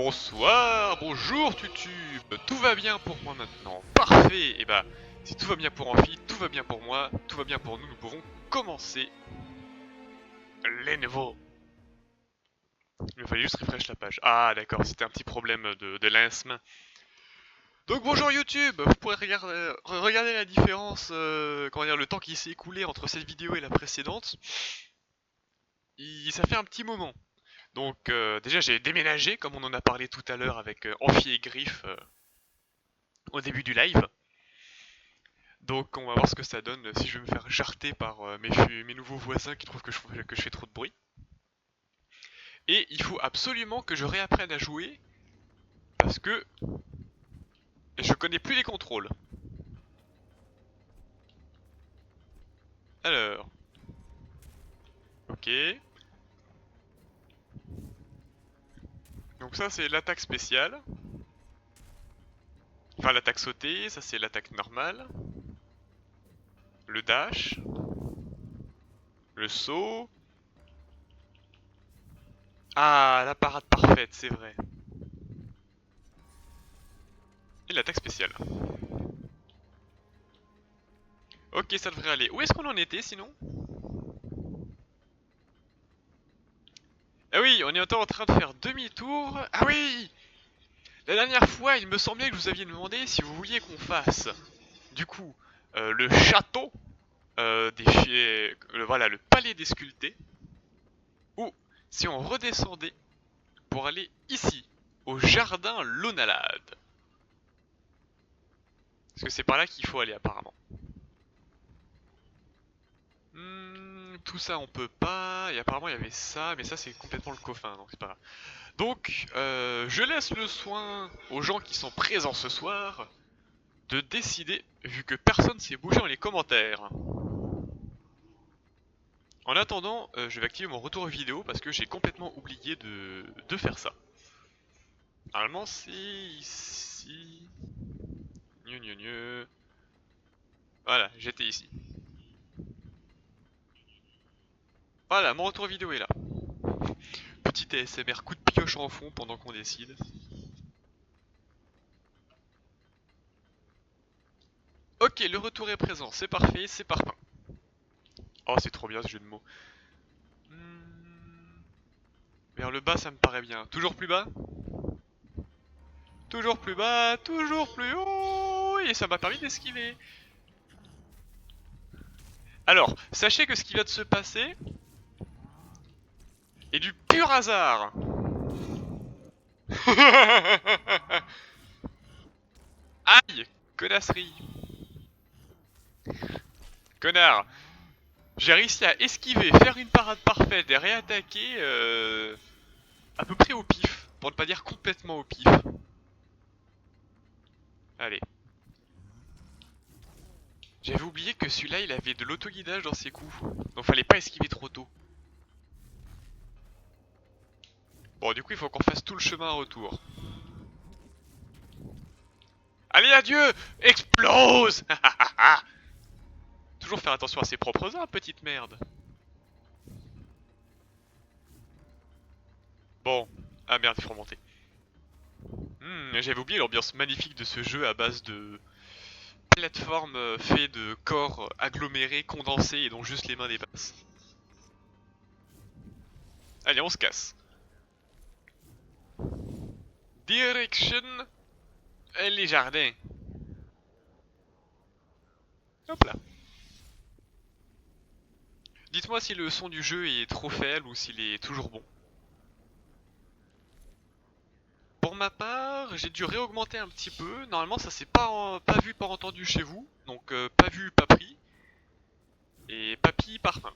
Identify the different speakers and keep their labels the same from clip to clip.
Speaker 1: Bonsoir, bonjour Tutube, tout va bien pour moi maintenant, parfait. Et bah, si tout va bien pour Amphi, tout va bien pour moi, tout va bien pour nous, nous pouvons commencer les niveaux. Il me fallait juste refresh la page. Ah d'accord, c'était un petit problème de lancement. Donc bonjour YouTube, vous pourrez regarder la différence, comment dire, le temps qui s'est écoulé entre cette vidéo et la précédente. Ça fait un petit moment. Donc déjà j'ai déménagé, comme on en a parlé tout à l'heure avec Amphi et Griff au début du live. Donc on va voir ce que ça donne si je vais me faire jarter par mes nouveaux voisins qui trouvent que je fais trop de bruit. Et il faut absolument que je réapprenne à jouer parce que je connais plus les contrôles. Alors, ok. Donc ça c'est l'attaque spéciale. Enfin l'attaque sautée, ça c'est l'attaque normale. Le dash. Le saut. Ah, la parade parfaite, c'est vrai. Et l'attaque spéciale. Ok, ça devrait aller. Où est-ce qu'on en était sinon? Ah oui, on est en train de faire demi-tour. Ah oui! La dernière fois, il me semblait que vous aviez demandé si vous vouliez qu'on fasse, du coup, le château, voilà, le palais des sculptés, ou si on redescendait pour aller ici, au jardin Lonalade. Parce que c'est par là qu'il faut aller apparemment. Tout ça on peut pas, et apparemment il y avait ça, mais ça c'est complètement le coffin, donc c'est pas grave. Donc, je laisse le soin aux gens qui sont présents ce soir de décider, vu que personne s'est bougé dans les commentaires. En attendant, je vais activer mon retour vidéo parce que j'ai complètement oublié de faire ça. Normalement, c'est ici. Voilà, j'étais ici. Voilà, mon retour vidéo est là. Petit ASMR coup de pioche en fond pendant qu'on décide. Ok, le retour est présent, c'est parfait, c'est parfait. Oh, c'est trop bien ce jeu de mots. Vers le bas, ça me paraît bien. Toujours plus bas? Toujours plus bas, toujours plus haut. Et ça m'a permis d'esquiver. Alors, sachez que ce qui vient de se passer est du pur hasard. Aïe, connasserie. Connard. J'ai réussi à esquiver, faire une parade parfaite et réattaquer à peu près au pif. Pour ne pas dire complètement au pif. Allez. J'avais oublié que celui-là il avait de l'autoguidage dans ses coups. Donc fallait pas esquiver trop tôt. Bon, du coup il faut qu'on fasse tout le chemin retour. Allez, adieu! Explose! Toujours faire attention à ses propres armes, petite merde. Bon. Ah merde, il faut remonter. J'avais oublié l'ambiance magnifique de ce jeu à base de plateforme fait de corps agglomérés, condensés et dont juste les mains dépassent. Allez, on se casse. Direction les jardins. Hop là. Dites-moi si le son du jeu est trop faible ou s'il est toujours bon. Pour ma part, j'ai dû réaugmenter un petit peu. Normalement, ça s'est pas vu, pas entendu chez vous. Donc, pas vu, pas pris. Et papy, parfum.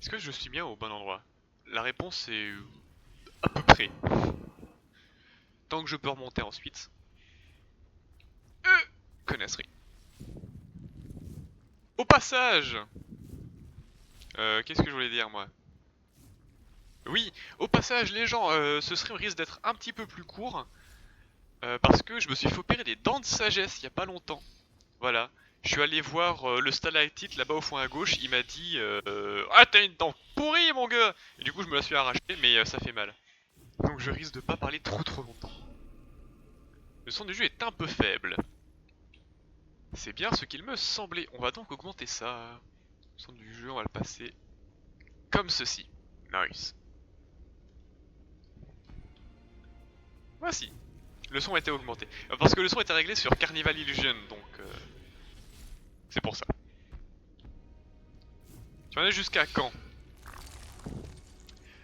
Speaker 1: Est-ce que je suis bien au bon endroit? La réponse est à peu près. Tant que je peux remonter ensuite. Connasserie. Au passage, qu'est-ce que je voulais dire moi? Oui, au passage, les gens, ce stream risque d'être un petit peu plus court. Parce que je me suis fait opérer des dents de sagesse il y a pas longtemps. Voilà. Je suis allé voir le stalactite là-bas au fond à gauche. Il m'a dit ah, t'as une dent pourrie, mon gars! Et du coup, je me la suis arrachée, mais ça fait mal. Donc je risque de pas parler trop longtemps. Le son du jeu est un peu faible. C'est bien ce qu'il me semblait. On va donc augmenter ça. Le son du jeu, on va le passer comme ceci. Nice. Voici. Le son a été augmenté. Parce que le son était réglé sur Carnival Illusion, donc c'est pour ça. Tu en es jusqu'à quand?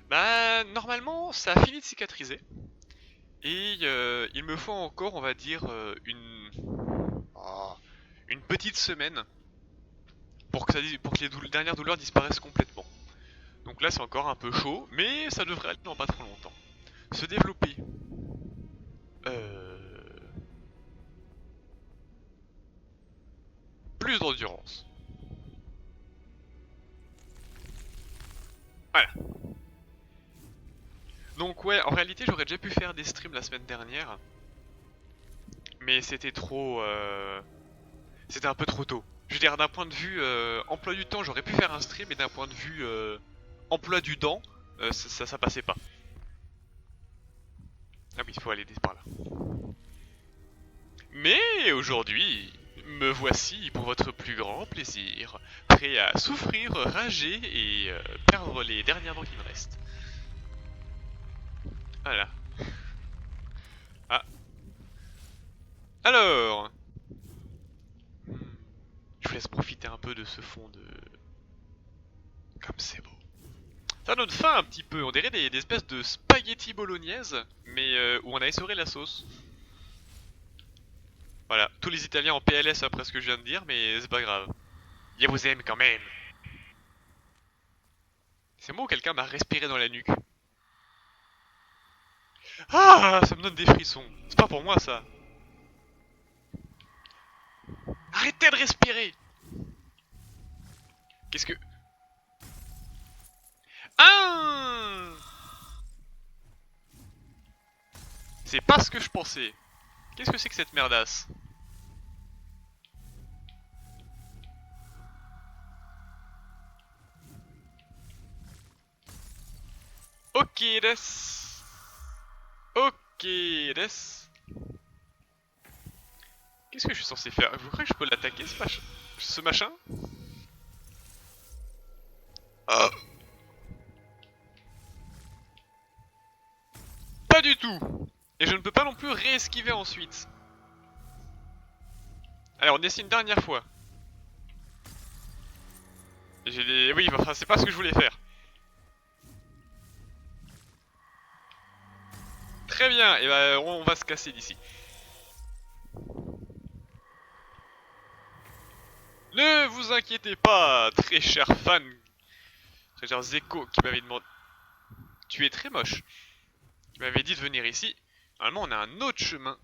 Speaker 1: Bah normalement ça a fini de cicatriser. Et il me faut encore, on va dire, une petite semaine pour que les dernières douleurs disparaissent complètement. Donc là c'est encore un peu chaud, mais ça devrait aller dans pas trop longtemps. Se développer. Euh... Plus d'endurance. Voilà. Donc ouais, en réalité j'aurais déjà pu faire des streams la semaine dernière. Mais c'était trop... C'était un peu trop tôt. Je veux dire, d'un point de vue emploi du temps, j'aurais pu faire un stream, mais d'un point de vue emploi du temps, ça passait pas. Ah oui, il faut aller par là. Mais aujourd'hui, me voici pour votre plus grand plaisir, prêt à souffrir, rager et perdre les dernières dents qui me restent. Voilà. Ah. Alors, je vous laisse profiter un peu de ce fond de... Comme c'est beau. Ça donne faim un petit peu, on dirait des espèces de spaghetti bolognaise, mais où on a essoré la sauce. Voilà, tous les Italiens en PLS après ce que je viens de dire, mais c'est pas grave. Je vous aime quand même. C'est moi ou quelqu'un m'a respiré dans la nuque? Ah, ça me donne des frissons. C'est pas pour moi ça. Arrêtez de respirer. Qu'est-ce que... Ah, c'est pas ce que je pensais. Qu'est-ce que c'est que cette merdasse? Ok, des. Ok, des. Qu'est-ce que je suis censé faire? Vous croyez que je peux l'attaquer ce machin? Ah. Pas du tout. Et je ne peux pas non plus réesquiver ensuite. Allez, on essaie une dernière fois. J'ai des... Oui, enfin, c'est pas ce que je voulais faire. Très bien, et bah on va se casser d'ici. Ne vous inquiétez pas, très cher fan, très cher Zeko qui m'avait demandé... Tu es très moche. Qui m'avait dit de venir ici. Normalement on a un autre chemin.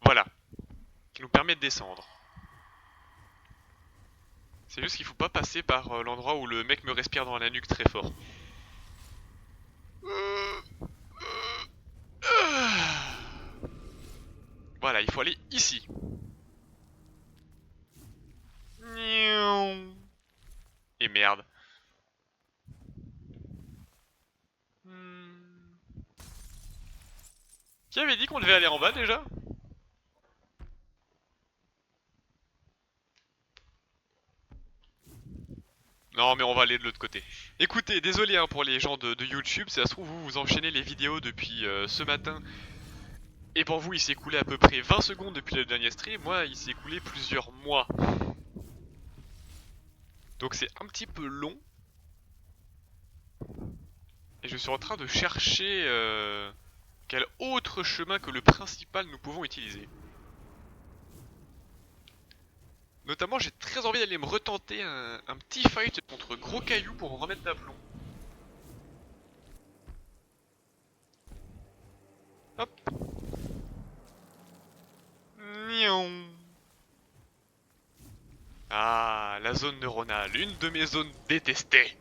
Speaker 1: Voilà. Qui nous permet de descendre. C'est juste qu'il faut pas passer par l'endroit où le mec me respire dans la nuque très fort. Voilà, il faut aller ici. Et merde. Qui avait dit qu'on devait aller en bas déjà? Non mais on va aller de l'autre côté. Écoutez, désolé hein, pour les gens de YouTube, ça se trouve vous enchaînez les vidéos depuis ce matin. Et pour vous il s'est écoulé à peu près 20 secondes depuis le dernier stream, moi il s'est écoulé plusieurs mois. Donc c'est un petit peu long. Et je suis en train de chercher quel autre chemin que le principal nous pouvons utiliser. Notamment j'ai très envie d'aller me retenter un petit fight contre Gros Caillou pour me remettre d'aplomb. Hop. Ah, la zone neuronale, une de mes zones détestées.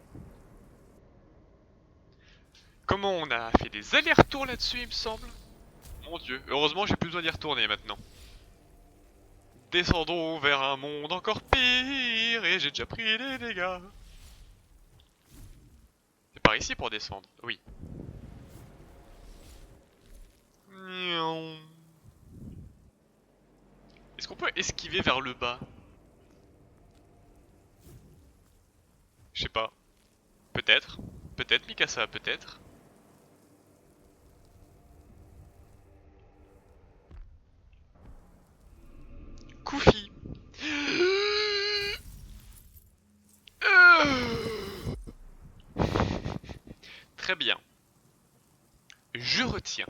Speaker 1: Comment on a fait des allers-retours là-dessus, il me semble? Mon dieu, heureusement j'ai plus besoin d'y retourner maintenant. Descendons vers un monde encore pire et j'ai déjà pris des dégâts. C'est par ici pour descendre, oui. Est-ce qu'on peut esquiver vers le bas? Je sais pas. Peut-être. Peut-être, Mikasa, peut-être. Koufi. Très bien. Je retiens.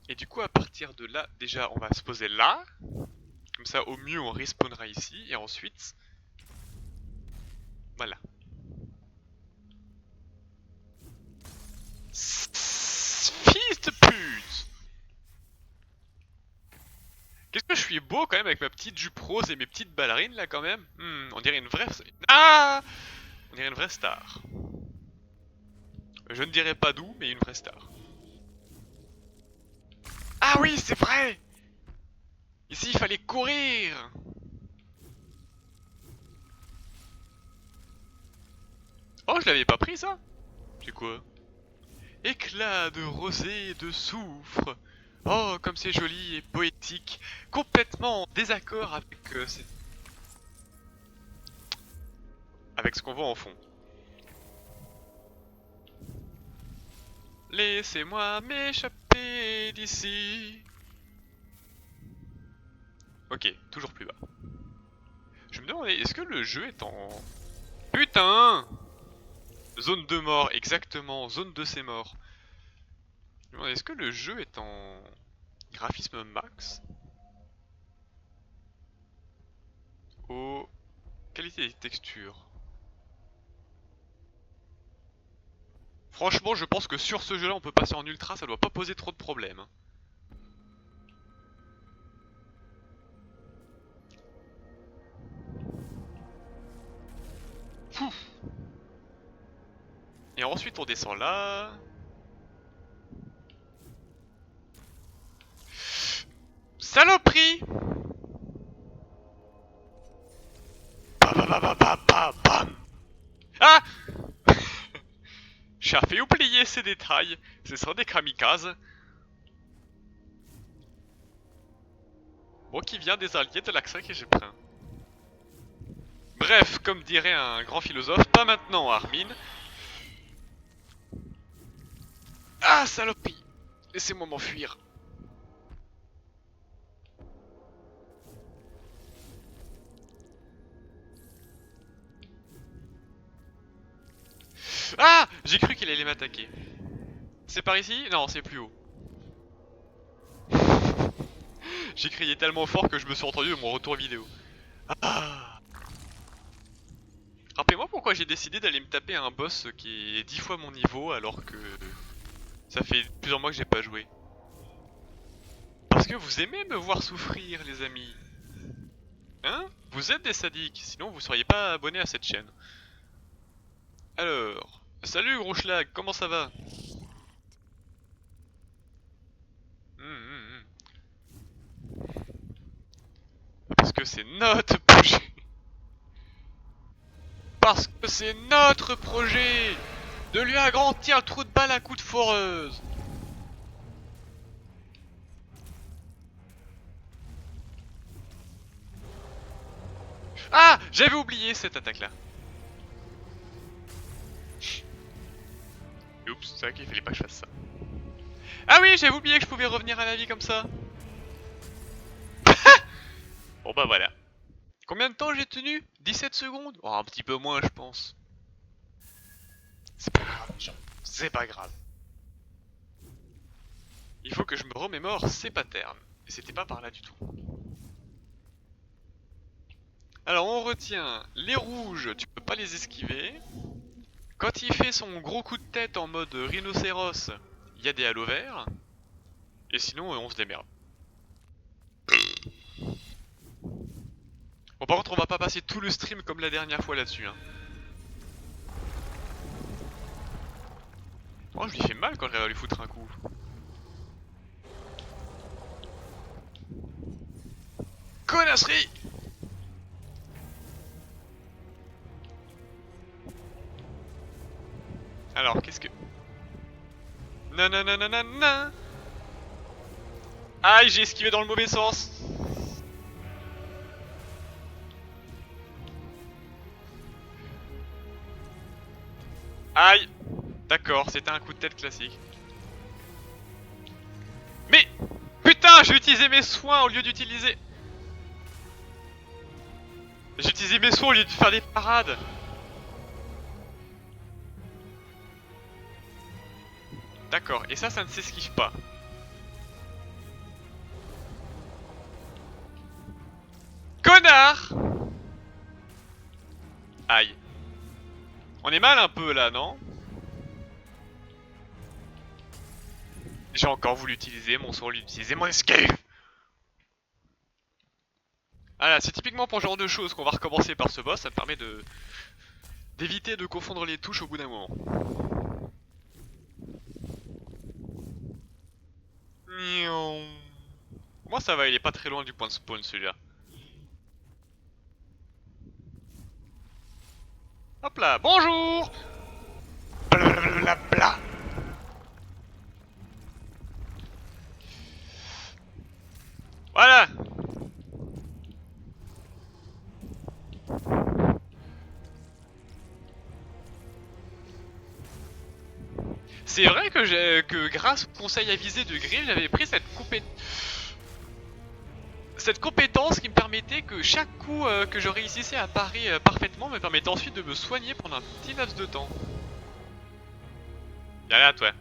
Speaker 1: Et du coup, à partir de là, déjà, on va se poser là. Comme ça, au mieux, on respawnera ici. Et ensuite... Voilà. Fils de pute! Qu'est-ce que je suis beau quand même avec ma petite jupe rose et mes petites ballerines là quand même. On dirait une vraie... Ah! On dirait une vraie star. Je ne dirais pas d'où, mais une vraie star. Ah oui, c'est vrai! Ici, il fallait courir! Oh, je l'avais pas pris ça? C'est quoi? Éclat de rosée et de soufre. Oh, comme c'est joli et poétique. Complètement en désaccord avec, avec ce qu'on voit en fond. Laissez-moi m'échapper d'ici. Ok, toujours plus bas. Je me demandais, est-ce que le jeu est en... Putain! Zone de mort, exactement, zone de ces morts. Je me demandais, est-ce que le jeu est en... graphisme max? Au... qualité des textures. Franchement, je pense que sur ce jeu-là, on peut passer en ultra, ça doit pas poser trop de problèmes. Pouf. Et ensuite, on descend là. Saloperie! Bam. Ah! J'ai fait oublier ces détails. Ce sont des kamikazes. Moi qui viens des alliés de l'accent que j'ai pris. Bref, comme dirait un grand philosophe, pas maintenant, Armin. Ah, saloperie! Laissez-moi m'enfuir. Ah! J'ai cru qu'il allait m'attaquer. C'est par ici? Non, c'est plus haut. J'ai crié tellement fort que je me suis entendu de mon retour vidéo. Ah! Rappelez-moi pourquoi j'ai décidé d'aller me taper un boss qui est 10 fois mon niveau alors que ça fait plusieurs mois que j'ai pas joué. Parce que vous aimez me voir souffrir, les amis. Hein? Vous êtes des sadiques, sinon vous seriez pas abonné à cette chaîne. Alors, salut gros schlag, comment ça va? Hum. Parce que c'est notre projet. Parce que c'est notre projet de lui agrandir le trou de balle à coup de foreuse. Ah! J'avais oublié cette attaque-là. Oups, c'est vrai qu'il fallait pas que je fasse ça. Ah oui, j'avais oublié que je pouvais revenir à la vie comme ça. Bon bah voilà. Combien de temps j'ai tenu? 17 secondes? Oh, un petit peu moins je pense. C'est pas grave, gens. C'est pas grave. Il faut que je me remémore ces patterns. Et c'était pas par là du tout. Alors on retient les rouges, tu peux pas les esquiver. Quand il fait son gros coup de tête en mode rhinocéros, il y a des halos verts. Et sinon on se démerde. Bon par contre on va pas passer tout le stream comme la dernière fois là-dessus. Hein. Oh je lui fais mal quand j'arrive à lui foutre un coup. Connasserie! Alors qu'est-ce que... Non, non, non, non, non, non. Aïe, j'ai esquivé dans le mauvais sens. Aïe. D'accord, c'était un coup de tête classique. Mais putain, j'ai utilisé mes soins au lieu d'utiliser... J'ai utilisé mes soins au lieu de faire des parades. D'accord, et ça ne s'esquive pas. Connard. Aïe. On est mal un peu là, non? J'ai encore voulu utiliser mon soin au lieu d'utiliser mon escape. Voilà, c'est typiquement pour ce genre de choses qu'on va recommencer par ce boss, ça me permet d'éviter de confondre les touches au bout d'un moment. Moi ça va, il est pas très loin du point de spawn celui-là. Hop là, bonjour. Blablabla. Voilà. C'est vrai que grâce au conseil avisé de Grill, j'avais pris cette compétence qui me permettait que chaque coup que je réussissais à parer parfaitement me permettait ensuite de me soigner pendant un petit laps de temps. Viens là, toi.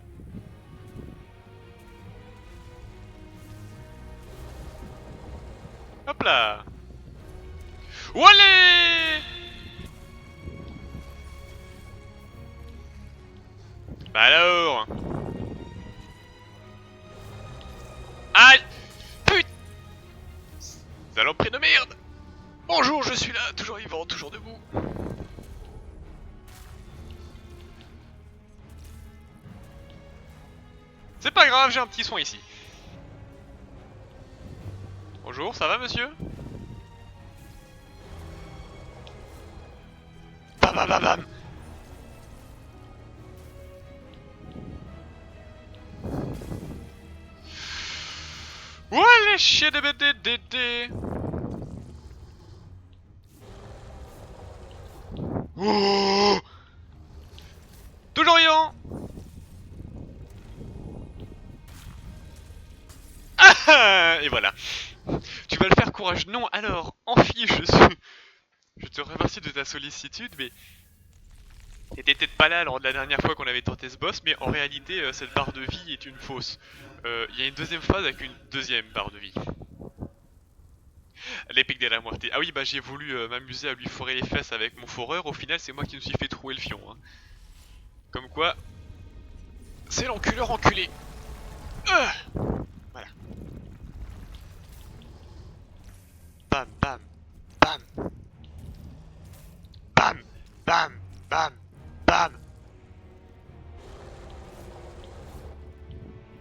Speaker 1: Hop là. Wallé. Bah alors. Aïe. Putain. Saloperie de merde. Bonjour, je suis là, toujours vivant, toujours debout. C'est pas grave, j'ai un petit soin ici. Bonjour, ça va monsieur? Bam bam bam bam. Ouais les chiens de BDDD. Oh, toujours vivant. Ah, et voilà. Tu vas le faire, courage. Non, alors, Amphi, je te remercie de ta sollicitude, mais t'étais peut-être pas là lors de la dernière fois qu'on avait tenté ce boss, mais en réalité, cette barre de vie est une fausse. Il y a une deuxième phase avec une deuxième barre de vie. L'épique de la muerte. Ah oui, bah j'ai voulu m'amuser à lui forer les fesses avec mon foreur, au final c'est moi qui me suis fait trouer le fion. Hein. Comme quoi, c'est l'enculeur enculé. Voilà. Bam, bam, bam. Bam, bam, bam, bam.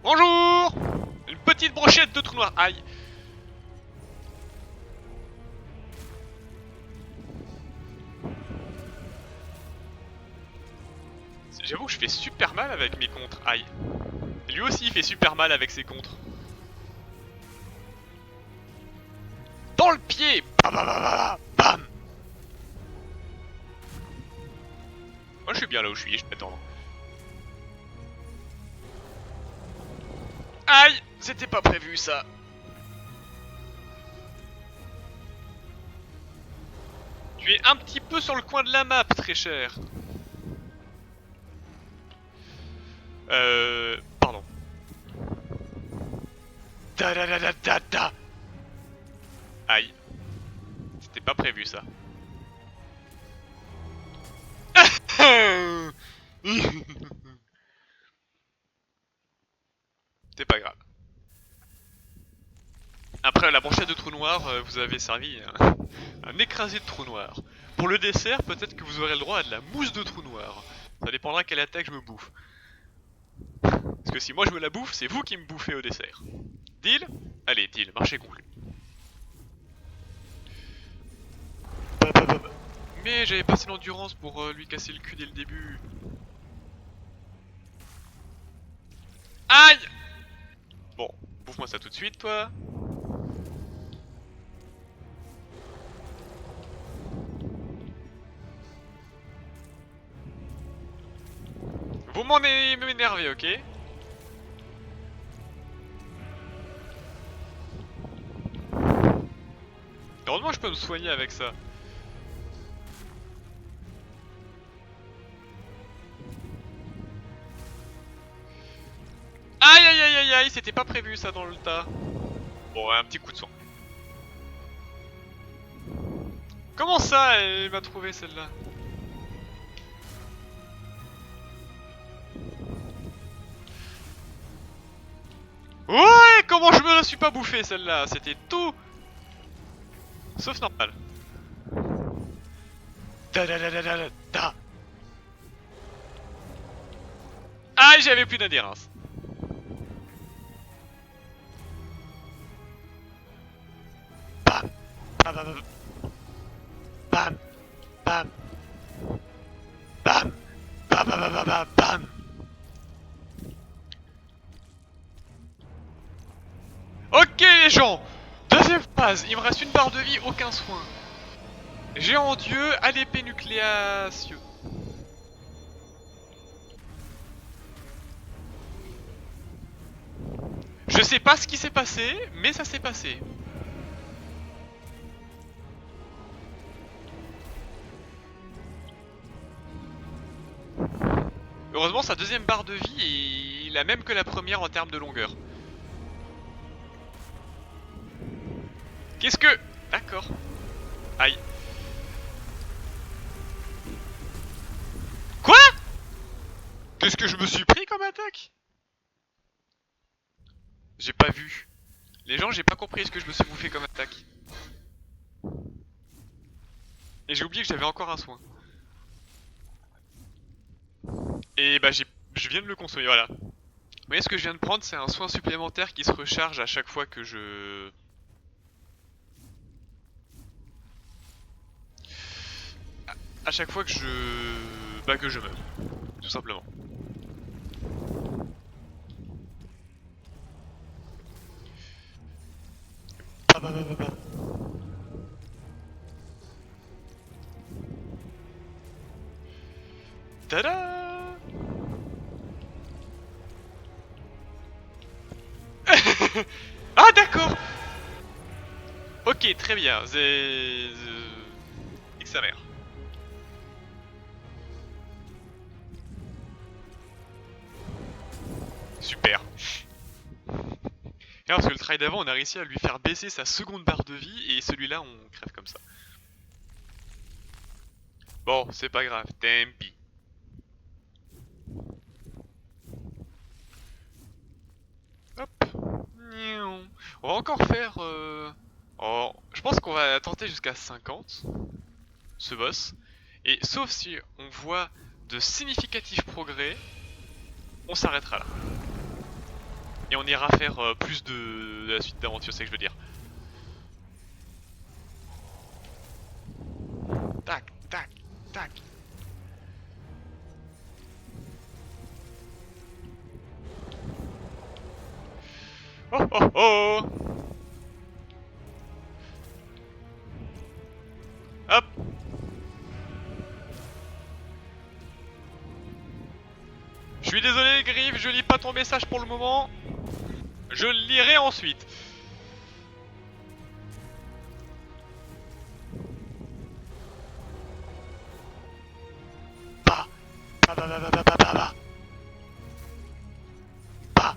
Speaker 1: Bonjour. Une petite brochette de trou noir. Aïe. J'avoue que je fais super mal avec mes contres. Aïe. Lui aussi il fait super mal avec ses contres. Dans le pied. Bam, bam, bam, bam. Moi je suis bien là où je suis, je peux attendre. Aïe. C'était pas prévu ça. Tu es un petit peu sur le coin de la map, très cher. Pardon. Da da da da da da. Aïe. C'était pas prévu ça. C'est pas grave. Après la brochette de trou noir, vous avez servi un écrasé de trou noir. Pour le dessert, peut-être que vous aurez le droit à de la mousse de trou noir. Ça dépendra quelle attaque je me bouffe. Parce que si moi je me la bouffe, c'est vous qui me bouffez au dessert. Deal? Allez, deal, marché conclu. Mais j'avais pas assez d'endurance pour lui casser le cul dès le début. Aïe! Bon, bouffe-moi ça tout de suite, toi. Vous m'en m'énervez, ok? Heureusement, je peux me soigner avec ça. Aïe aïe aïe aïe aïe, c'était pas prévu ça dans le tas. Bon, ouais, un petit coup de soin. Comment ça, elle m'a trouvé celle-là? Ouais, comment je me la suis pas bouffé celle-là? C'était tout sauf normal. Da da da da da da. Aïe, j'avais plus d'adhérence. Bam, bam, bam, bam, bam, bam, bam, bam, bam, bam, bam. Ok les gens, deuxième phase, il me reste une barre de vie, aucun soin. Géant dieu à l'épée nucléacieux. Je sais pas ce qui s'est passé, mais ça s'est passé. Heureusement, sa deuxième barre de vie est la même que la première en termes de longueur. Qu'est-ce que... D'accord. Aïe. Quoi? Qu'est-ce que je me suis pris comme attaque? J'ai pas vu. Les gens, j'ai pas compris ce que je me suis bouffé comme attaque. Et j'ai oublié que j'avais encore un soin. Et bah je viens de le consommer, voilà. Vous voyez ce que je viens de prendre, c'est un soin supplémentaire qui se recharge à chaque fois que je... À chaque fois que je... Bah que je meurs. Tout simplement. Tada! Ah d'accord! Ok, très bien. C'est... Nique sa mère. Super. Parce que le try d'avant, on a réussi à lui faire baisser sa seconde barre de vie, et celui-là, on crève comme ça. Bon, c'est pas grave, tant pis. Hop. On va encore faire... Oh, je pense qu'on va tenter jusqu'à 50, ce boss. Et sauf si on voit de significatifs progrès, on s'arrêtera là. Et on ira faire plus de la suite d'aventure, c'est ce que je veux dire. Tac, tac, tac. Oh oh oh. Hop. Je suis désolé Griff, je lis pas ton message pour le moment. Je le lirai ensuite. Bah. Bah bah bah bah bah bah bah. Bah.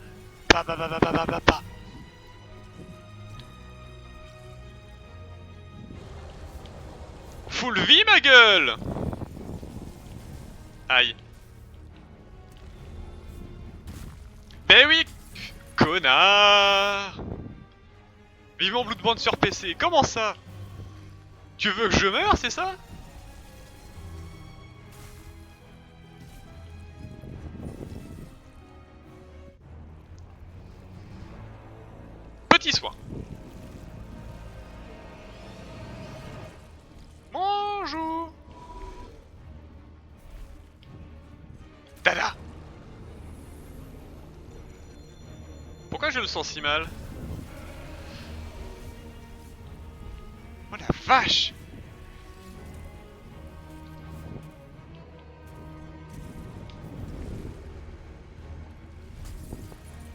Speaker 1: Bah bah bah bah bah bah bah. Full vie ma gueule. Aïe. Ben oui, connard. Vivement Bloodborne sur PC, comment ça? Tu veux que je meure, c'est ça? Petit soin. Bonjour. Dada. Pourquoi je le sens si mal? Oh la vache!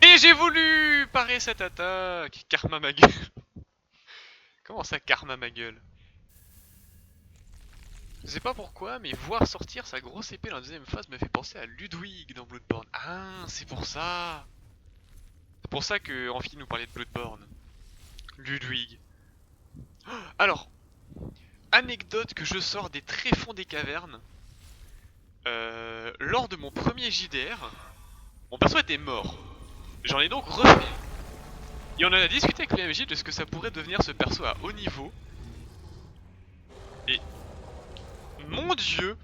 Speaker 1: Et j'ai voulu parer cette attaque! Karma ma gueule! Comment ça, karma ma gueule? Je sais pas pourquoi, mais voir sortir sa grosse épée dans la deuxième phase me fait penser à Ludwig dans Bloodborne. Ah, c'est pour ça! C'est pour ça que Amphi nous parlait de Bloodborne. Ludwig. Alors, anecdote que je sors des tréfonds des cavernes. Lors de mon premier JDR, mon perso était mort. J'en ai donc refait. Et on en a discuté avec l'MJ de ce que ça pourrait devenir ce perso à haut niveau. Et mon dieu,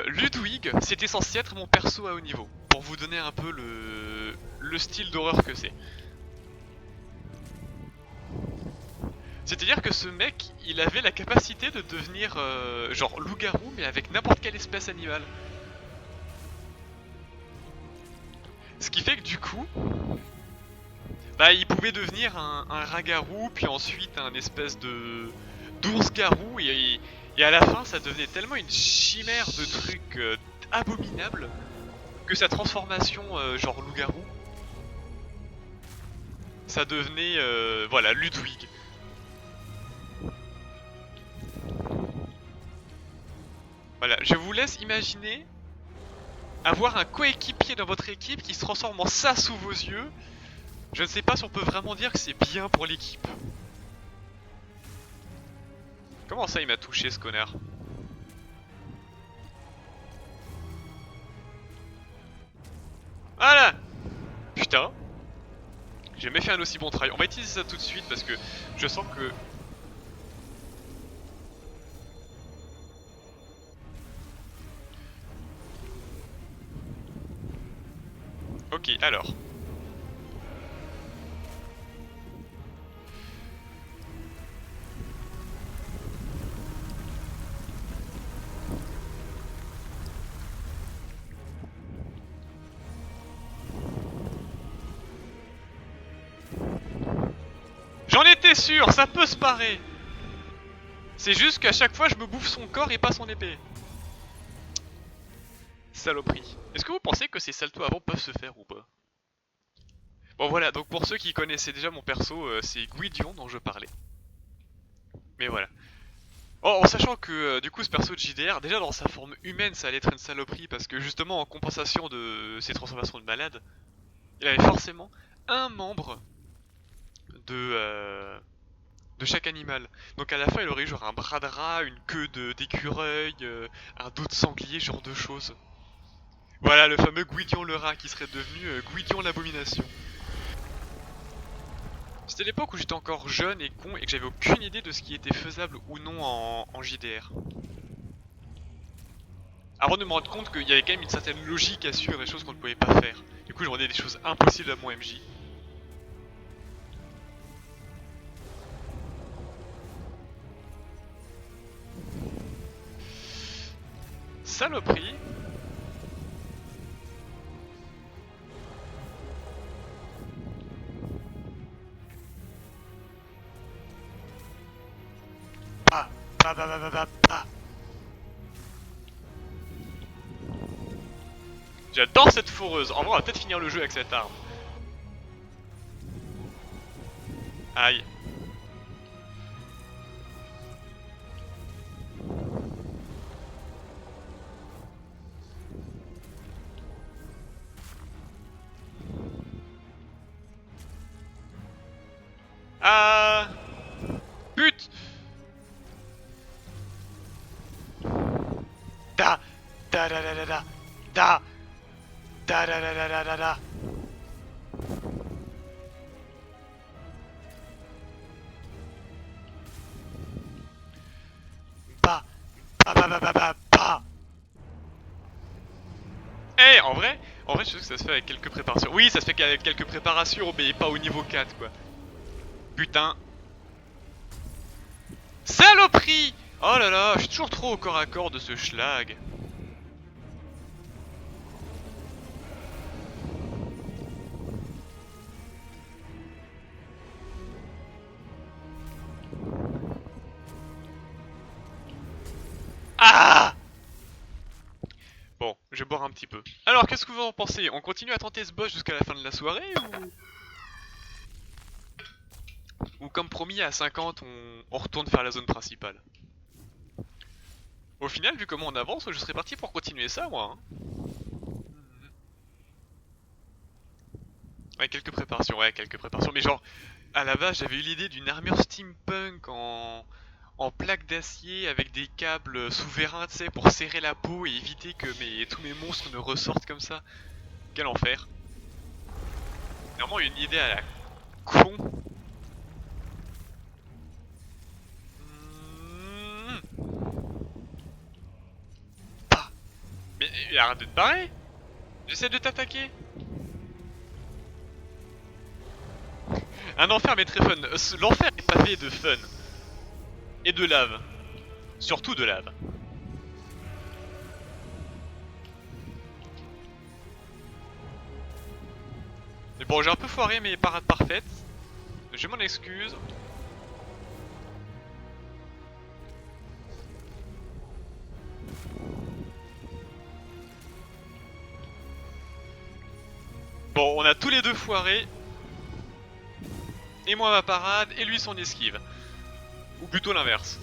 Speaker 1: Ludwig, c'était censé être mon perso à haut niveau. Pour vous donner un peu le style d'horreur que c'est. C'est-à-dire que ce mec, il avait la capacité de devenir genre loup-garou, mais avec n'importe quelle espèce animale. Ce qui fait que du coup, bah il pouvait devenir un rat-garou, puis ensuite un espèce de d'ours-garou, et à la fin ça devenait tellement une chimère de trucs abominables que sa transformation genre loup-garou, ça devenait voilà Ludwig. Voilà, je vous laisse imaginer avoir un coéquipier dans votre équipe qui se transforme en ça sous vos yeux. Je ne sais pas si on peut vraiment dire que c'est bien pour l'équipe. Comment ça il m'a touché ce connard? Voilà. Putain. J'ai jamais fait un aussi bon travail. On va utiliser ça tout de suite parce que je sens que... Ok, alors. J'en étais sûr, ça peut se parer. C'est juste qu'à chaque fois je me bouffe son corps et pas son épée. Saloperie. Est-ce que vous pensez que ces saltos avant peuvent se faire ou pas? Bon voilà, donc pour ceux qui connaissaient déjà mon perso, c'est Gwydion dont je parlais. Mais voilà. Oh, en sachant que du coup ce perso de JDR, déjà dans sa forme humaine ça allait être une saloperie parce que justement en compensation de ses transformations de malade, il avait forcément un membre de chaque animal. Donc à la fin il aurait eu genre un bras de rat, une queue d'écureuil, un dos de sanglier, ce genre de choses. Voilà le fameux Gwydion le rat qui serait devenu Gwydion l'abomination. C'était l'époque où j'étais encore jeune et con et que j'avais aucune idée de ce qui était faisable ou non en JDR. Avant de me rendre compte qu'il y avait quand même une certaine logique à suivre des choses qu'on ne pouvait pas faire. Du coup je rendais des choses impossibles à mon MJ. Saloperie. Pa, pa, pa, pa, pa, pa, pa. J'adore cette foreuse. En vrai on va peut-être finir le jeu avec cette arme. Aïe. Ah. Pute. Da. Da da da da da. Da. Da da da da da da da. Ba. Ba ba ba ba ba ba. Eh, en vrai, je sais que ça se fait avec quelques préparations. Oui, ça se fait qu'avec quelques préparations, mais pas au niveau 4, quoi. Putain. Saloperie! Oh là là, je suis toujours trop au corps à corps de ce schlag. Je vais boire un petit peu. Alors, qu'est-ce que vous en pensez? On continue à tenter ce boss jusqu'à la fin de la soirée ou comme promis à 50, on retourne faire la zone principale? Au final, vu comment on avance, je serais parti pour continuer ça, moi. Hein. Ouais, quelques préparations. Mais genre, à la base, j'avais eu l'idée d'une armure steampunk en plaque d'acier avec des câbles souverains, tu sais, pour serrer la peau et éviter que tous mes monstres ne ressortent comme ça. Quel enfer. Vraiment une idée à la con. Hmm. Ah. Mais arrête de te barrer. J'essaie de t'attaquer. Un enfer mais très fun. L'enfer est pavé de fun. Et de lave. Surtout de lave. Mais bon, j'ai un peu foiré mes parades parfaites. Je m'en excuse. Bon, on a tous les deux foiré. Et moi ma parade, et lui son esquive. Ou plutôt l'inverse.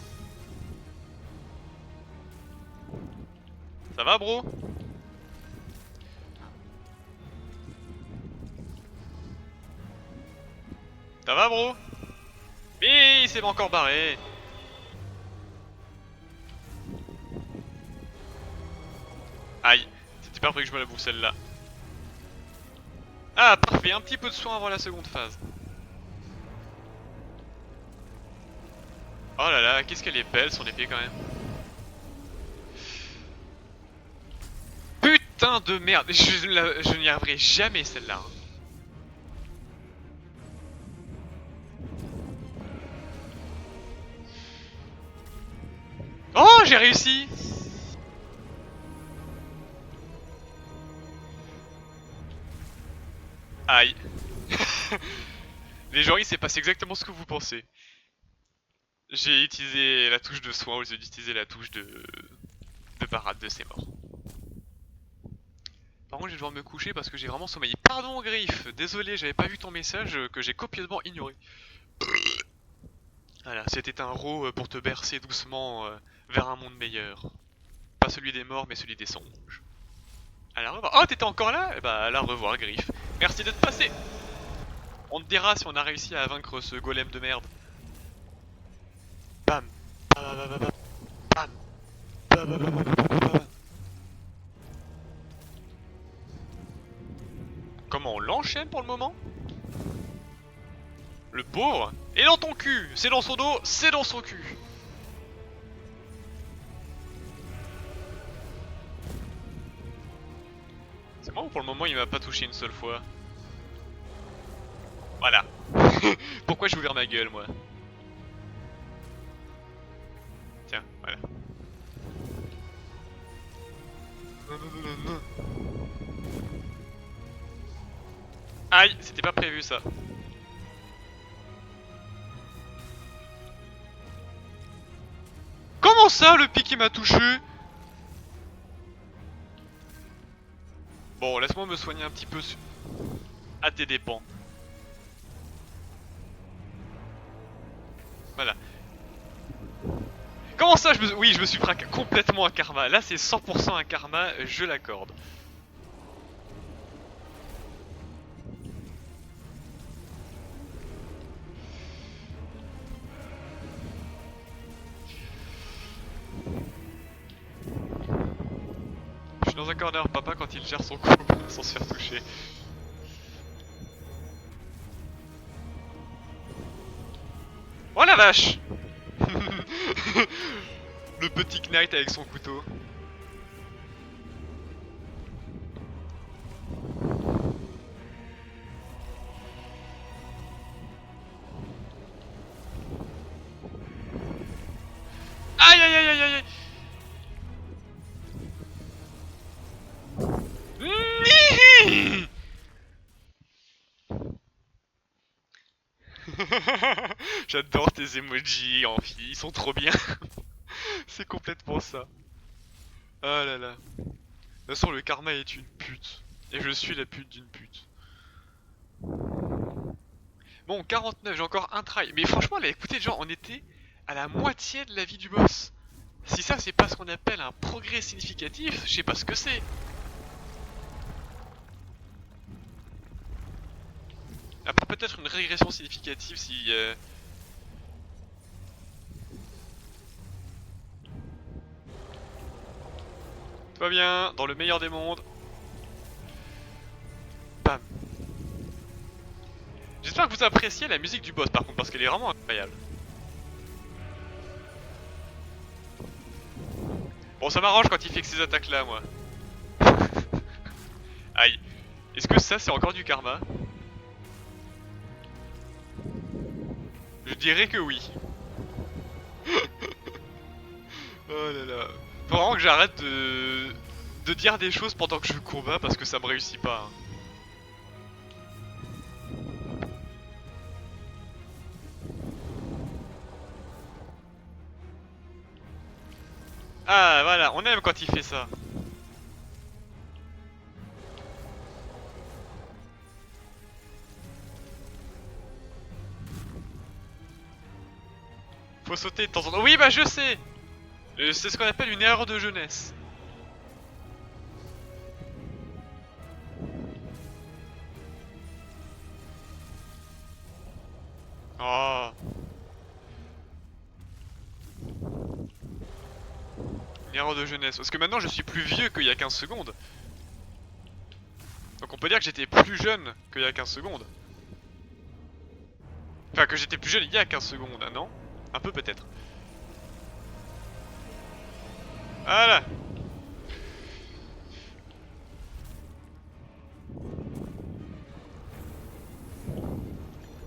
Speaker 1: Ça va, bro? Ça va, bro? Mais il s'est encore barré. Aïe, c'était pas vrai que je me la bouffe celle-là. Ah, parfait, un petit peu de soin avant la seconde phase. Oh là là, qu'est-ce qu'elle est belle son épée quand même. Putain de merde, je n'y arriverai jamais celle-là. Oh, j'ai réussi. Aïe. Les gens, il s'est passé exactement ce que vous pensez. J'ai utilisé la touche de soin au lieu d'utiliser la touche de parade de ses morts. Par contre, je vais devoir me coucher parce que j'ai vraiment sommeillé. Pardon, Griff, désolé, j'avais pas vu ton message que j'ai copieusement ignoré. Voilà, c'était un row pour te bercer doucement vers un monde meilleur. Pas celui des morts, mais celui des songes. À la revoir. Oh, t'étais encore là? Eh bah, à la revoir, Griff. Merci d'être passé. On te dira si on a réussi à vaincre ce golem de merde. Bam. Bam. Bam. Bam. Bam. Bam. Bam. Bam. Comment on l'enchaîne pour le moment? Le pauvre est dans ton cul. C'est dans son dos, c'est dans son cul. C'est moi ou pour le moment il m'a pas touché une seule fois? Voilà. Pourquoi j'ai ouvert ma gueule, moi? Tiens, voilà. Aïe, c'était pas prévu ça. Comment ça, le piqué m'a touché? Bon, laisse-moi me soigner un petit peu à tes dépens. Voilà. Comment ça, oui, je me suis pris complètement un karma. Là, c'est 100% un karma, je l'accorde. Je suis dans un corner papa quand il gère son coup sans se faire toucher. Oh la vache. Le petit knight avec son couteau. Aïe aïe aïe aïe aïe. J'adore tes emojis en fille, ils sont trop bien. C'est complètement ça. Oh là là. toute façon, le karma est une pute. Et je suis la pute d'une pute. Bon, 49, j'ai encore un try. Mais franchement, là, écoutez, genre, on était à la moitié de la vie du boss. Si ça, c'est pas ce qu'on appelle un progrès significatif, je sais pas ce que c'est. Après, peut-être une régression significative si... Tout va bien, dans le meilleur des mondes. Bam. J'espère que vous appréciez la musique du boss par contre, parce qu'elle est vraiment incroyable. Bon, ça m'arrange quand il fait que ces attaques là, moi. Aïe. Est-ce que ça, c'est encore du karma? Je dirais que oui. Oh là là. Faut vraiment que j'arrête de dire des choses pendant que je combats parce que ça me réussit pas. Hein. Ah voilà, on aime quand il fait ça. Faut sauter de temps en temps. Oui bah je sais. C'est ce qu'on appelle une erreur de jeunesse. Oh. Une erreur de jeunesse. Parce que maintenant je suis plus vieux qu'il y a 15 secondes. Donc on peut dire que j'étais plus jeune qu'il y a 15 secondes. Enfin que j'étais plus jeune il y a 15 secondes, hein, non? Un peu peut-être. Voilà.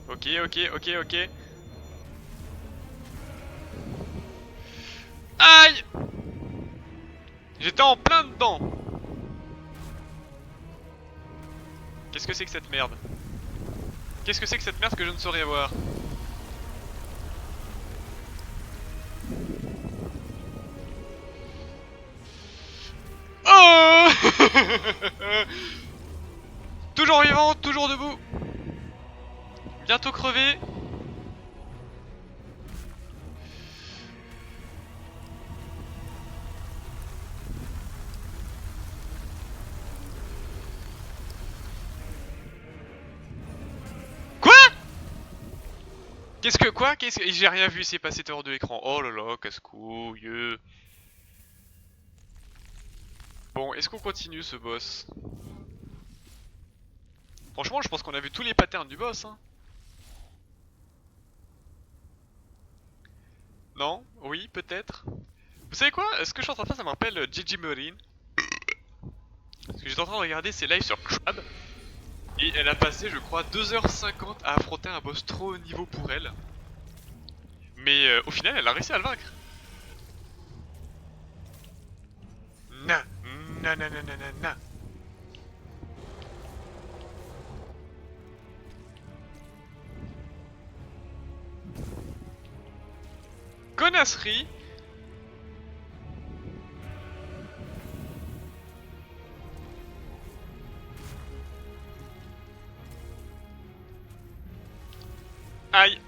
Speaker 1: Ok, ok, ok, ok. Aïe! J'étais en plein dedans. Qu'est-ce que c'est que cette merde? Qu'est-ce que c'est que cette merde que je ne saurais voir? Oh! Toujours vivant, toujours debout. Bientôt crevé. Quoi? Qu'est-ce que quoi? Qu'est-ce que... J'ai rien vu, c'est passé hors de l'écran. Oh là là, casse-couille. Bon, est-ce qu'on continue ce boss? Franchement, je pense qu'on a vu tous les patterns du boss, hein. Non? Oui, peut-être. Vous savez quoi? Ce que je suis en train de faire, ça me rappelle Gigi Marine. Parce que j'étais en train de regarder ses lives sur Crab. Et elle a passé, je crois, 2h50 à affronter un boss trop haut niveau pour elle. Mais au final, elle a réussi à le vaincre. Na, na, na, na, na, na, na. Connasserie. Aïe.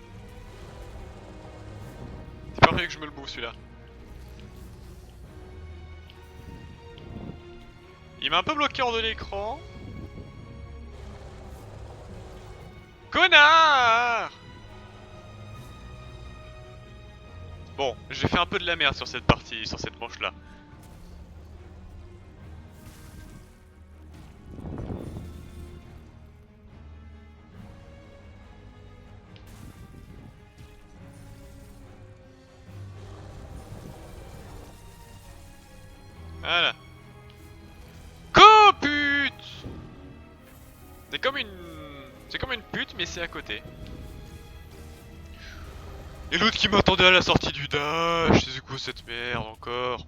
Speaker 1: C'est pas vrai que je me le bouffe celui-là. Il m'a un peu bloqué hors de l'écran. Connard! Bon, j'ai fait un peu de la merde sur cette partie, sur cette manche là. Voilà. Pute! C'est comme une... C'est comme une pute mais c'est à côté. Et l'autre qui m'attendait à la sortie du dash, c'est quoi cette merde encore?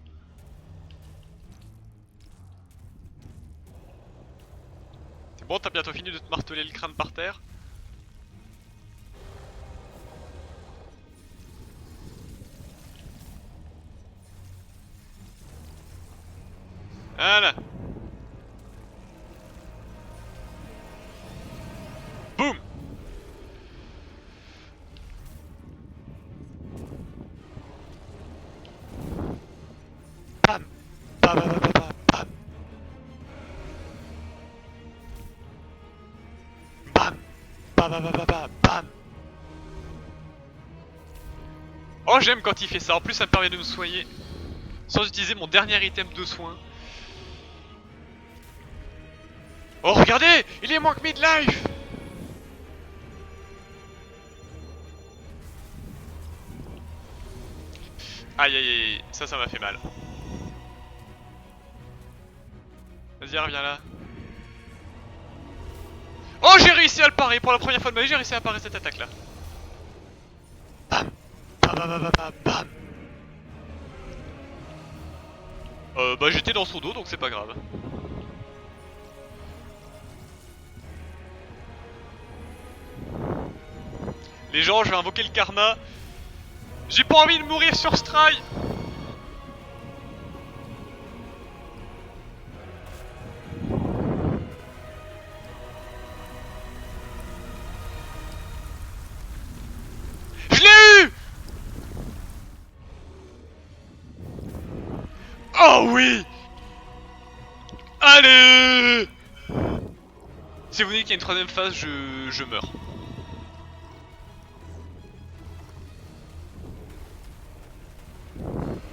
Speaker 1: C'est bon, t'as bientôt fini de te marteler le crâne par terre? Voilà. bam bam bam bam bam bam. Oh j'aime quand il fait ça, en plus ça me permet de me soigner sans utiliser mon dernier item de soin. Oh regardez, il est moins que midlife. Aïe aïe aïe, ça m'a fait mal. Vas-y reviens là. Oh j'ai réussi à le parer, pour la première fois de ma vie j'ai réussi à parer cette attaque là. Bam bam bam bam bam bam. Bah j'étais dans son dos donc c'est pas grave. Les gens, je vais invoquer le karma. J'ai pas envie de mourir sur Stry. Je l'ai eu. Oh oui. Allez. Si vous dites qu'il y a une troisième phase, je meurs.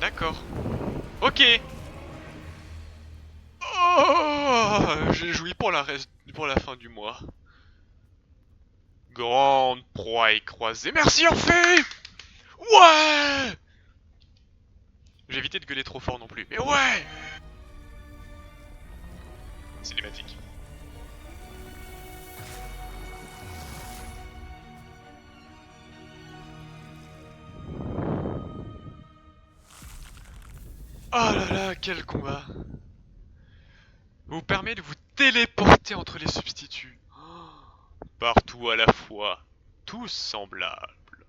Speaker 1: D'accord. Ok. Oh, j'ai joui pour pour la fin du mois. Grande proie croisée. Merci Orphée. Ouais. J'ai évité de gueuler trop fort non plus. Mais ouais. Cinématique. Oh là là, quel combat. Vous permet de vous téléporter entre les substituts. Partout à la fois. Tous semblables.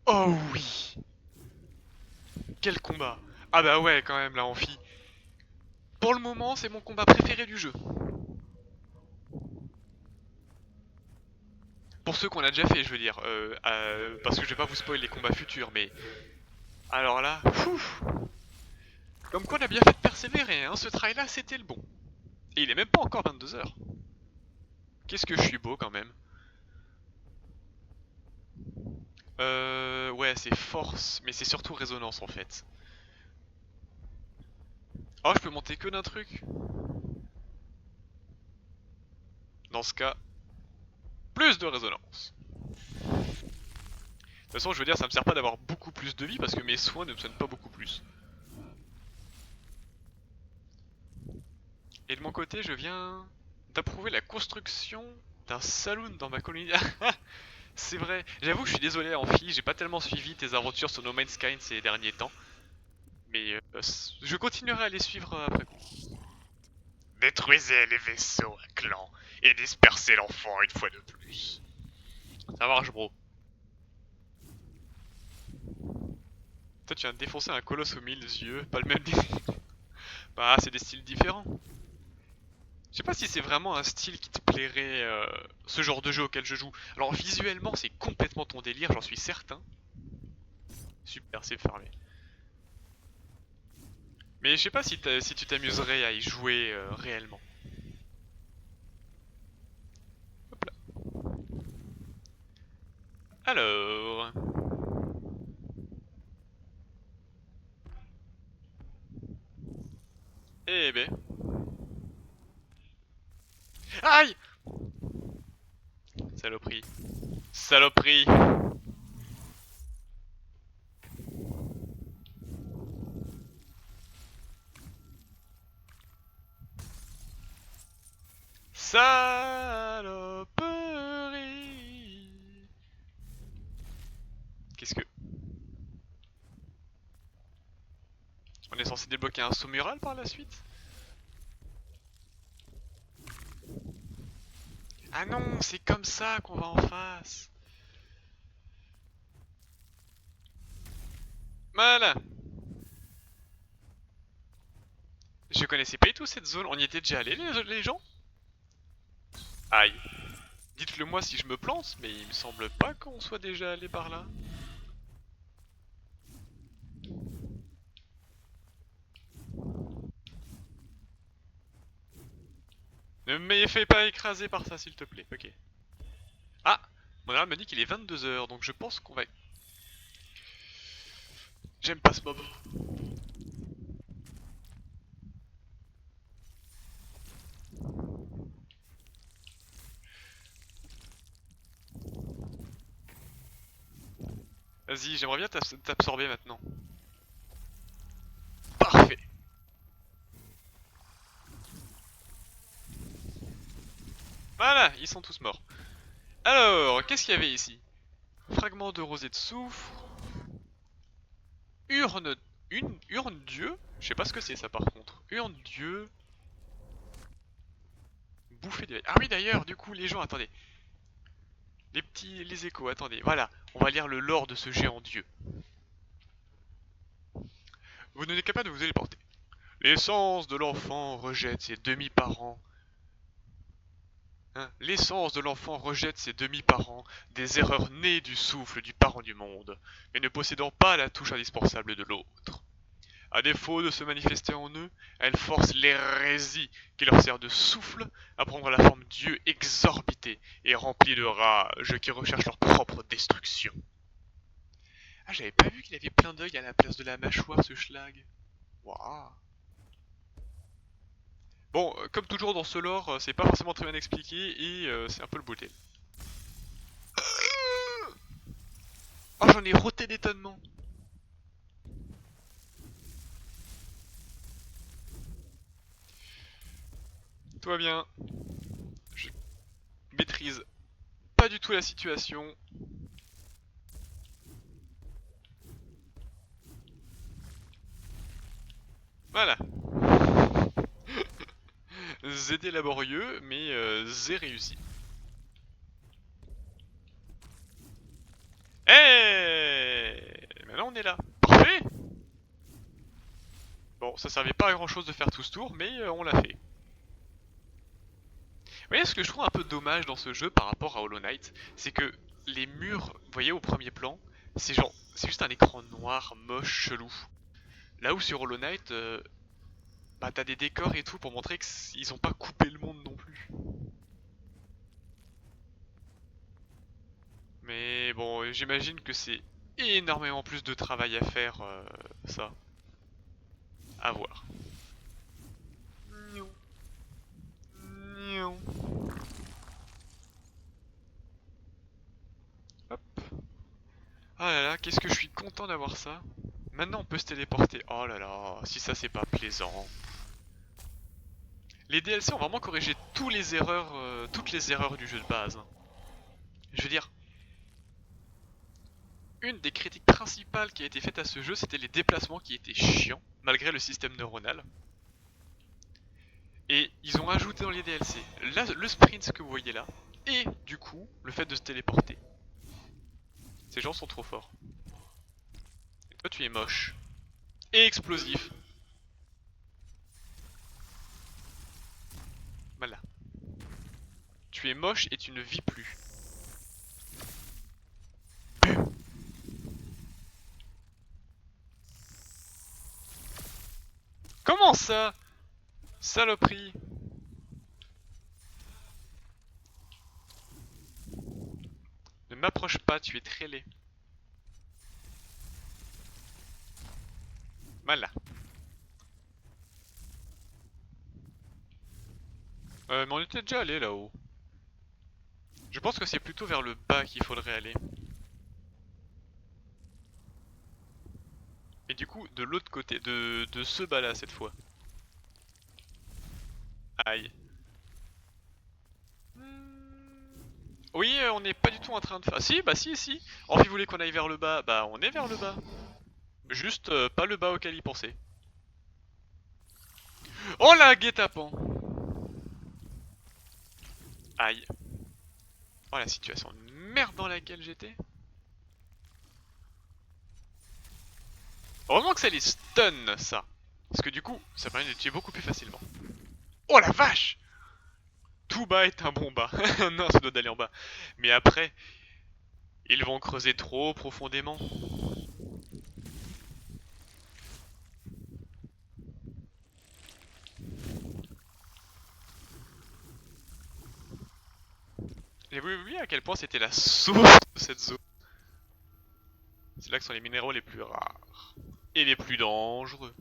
Speaker 1: Oh oui. Quel combat. Ah bah ouais quand même là Amphi. Pour le moment c'est mon combat préféré du jeu. Pour ceux qu'on a déjà fait je veux dire. Parce que je vais pas vous spoiler les combats futurs mais... Alors là... Ouf. Comme quoi on a bien fait de persévérer hein. Ce try là c'était le bon. Et il est même pas encore 22 h. Qu'est-ce que je suis beau quand même. Ouais c'est force mais c'est surtout résonance en fait. Oh je peux monter que d'un truc. Dans ce cas, plus de résonance. De toute façon, je veux dire, ça me sert pas d'avoir beaucoup plus de vie parce que mes soins ne me soignent pas beaucoup plus. Et de mon côté, je viens d'approuver la construction d'un saloon dans ma colonie. C'est vrai, j'avoue que je suis désolé Amphi, j'ai pas tellement suivi tes aventures sur No Man's Sky ces derniers temps. Mais je continuerai à les suivre après coup. Détruisez les vaisseaux à clan et dispersez l'enfant une fois de plus. Ça marche bro. Toi tu viens de défoncer un colosse aux 1000 yeux, pas le même Bah c'est des styles différents. Je sais pas si c'est vraiment un style qui te plairait, ce genre de jeu auquel je joue. Alors visuellement c'est complètement ton délire, j'en suis certain. Super, c'est fermé. Mais je sais pas si tu t'amuserais à y jouer réellement. Hop là. Alors... Eh ben... Aïe. Saloperie. Saloperie. Saloperie. Qu'est-ce que... On est censé débloquer un saut mural par la suite? Ah non, c'est comme ça qu'on va en face. Voilà. Je connaissais pas du tout cette zone, on y était déjà allés les gens? Aïe. Dites-le moi si je me plante, mais il me semble pas qu'on soit déjà allé par là. Ne me fais pas écraser par ça s'il te plaît, ok. Mon alarme me dit qu'il est 22 h, donc je pense qu'on va... J'aime pas ce mob. Vas-y, j'aimerais bien t'absorber maintenant. Parfait. Voilà, ils sont tous morts. Alors, qu'est-ce qu'il y avait ici? Fragment de rosée de soufre. Urne... Une urne dieu? Je sais pas ce que c'est ça par contre. Urne dieu... Bouffée de... Ah oui d'ailleurs, du coup les gens, attendez. Les échos, attendez. Voilà, on va lire le lore de ce géant dieu. Vous n'êtes capable de vous téléporter. L'essence de l'enfant rejette ses demi-parents. Hein, l'essence de l'enfant rejette ses demi-parents, des erreurs nées du souffle du parent du monde, mais ne possédant pas la touche indispensable de l'autre. À défaut de se manifester en eux, elle force l'hérésie qui leur sert de souffle à prendre la forme d'yeux exorbités et remplis de rage qui recherchent leur propre destruction. Ah, j'avais pas vu qu'il avait plein d'œils à la place de la mâchoire, ce schlag. Waouh. Bon, comme toujours dans ce lore, c'est pas forcément très bien expliqué et c'est un peu le bordel. Oh, j'en ai roté d'étonnement. Tout va bien. Je maîtrise pas du tout la situation. Voilà. ZD laborieux, mais Z réussi. Eh, maintenant on est là. Parfait. Bon, ça servait pas à grand chose de faire tout ce tour, mais on l'a fait. Vous voyez, ce que je trouve un peu dommage dans ce jeu par rapport à Hollow Knight, c'est que les murs, vous voyez au premier plan, c'est genre, c'est juste un écran noir, moche, chelou. Là où sur Hollow Knight, bah t'as des décors et tout pour montrer qu'ils ont pas coupé le monde non plus. Mais bon, j'imagine que c'est énormément plus de travail à faire, ça. À voir. Hop. Ah là là, qu'est-ce que je suis content d'avoir ça. Maintenant on peut se téléporter. Oh là là, si ça c'est pas plaisant. Les DLC ont vraiment corrigé toutes les erreurs du jeu de base. Je veux dire, une des critiques principales qui a été faite à ce jeu, c'était les déplacements qui étaient chiants, malgré le système neuronal. Et ils ont ajouté dans les DLC là, le sprint que vous voyez là, et du coup, le fait de se téléporter. Ces gens sont trop forts. Et toi tu es moche. Et explosif. Voilà. Tu es moche et tu ne vis plus. Comment ça? Saloperie. Ne m'approche pas, tu es très laid. Voilà. Mais on était déjà allé là-haut. Je pense que c'est plutôt vers le bas qu'il faudrait aller. Et du coup, de l'autre côté, de ce bas là cette fois. Aïe. Oui, on n'est pas du tout en train de faire... Ah, si, bah si. Envie voulait qu'on aille vers le bas, bah on est vers le bas. Juste pas le bas auquel il pensait. Oh la guet-apens. Aïe. Oh la situation de merde dans laquelle j'étais. Heureusement que ça les stun ça. Parce que du coup, ça permet de tuer beaucoup plus facilement. Oh la vache! Tout bas est un bon bas. Non, ça doit d'aller en bas. Mais après, ils vont creuser trop profondément. J'ai oublié à quel point c'était la source de cette zone. C'est là que sont les minéraux les plus rares. Et les plus dangereux.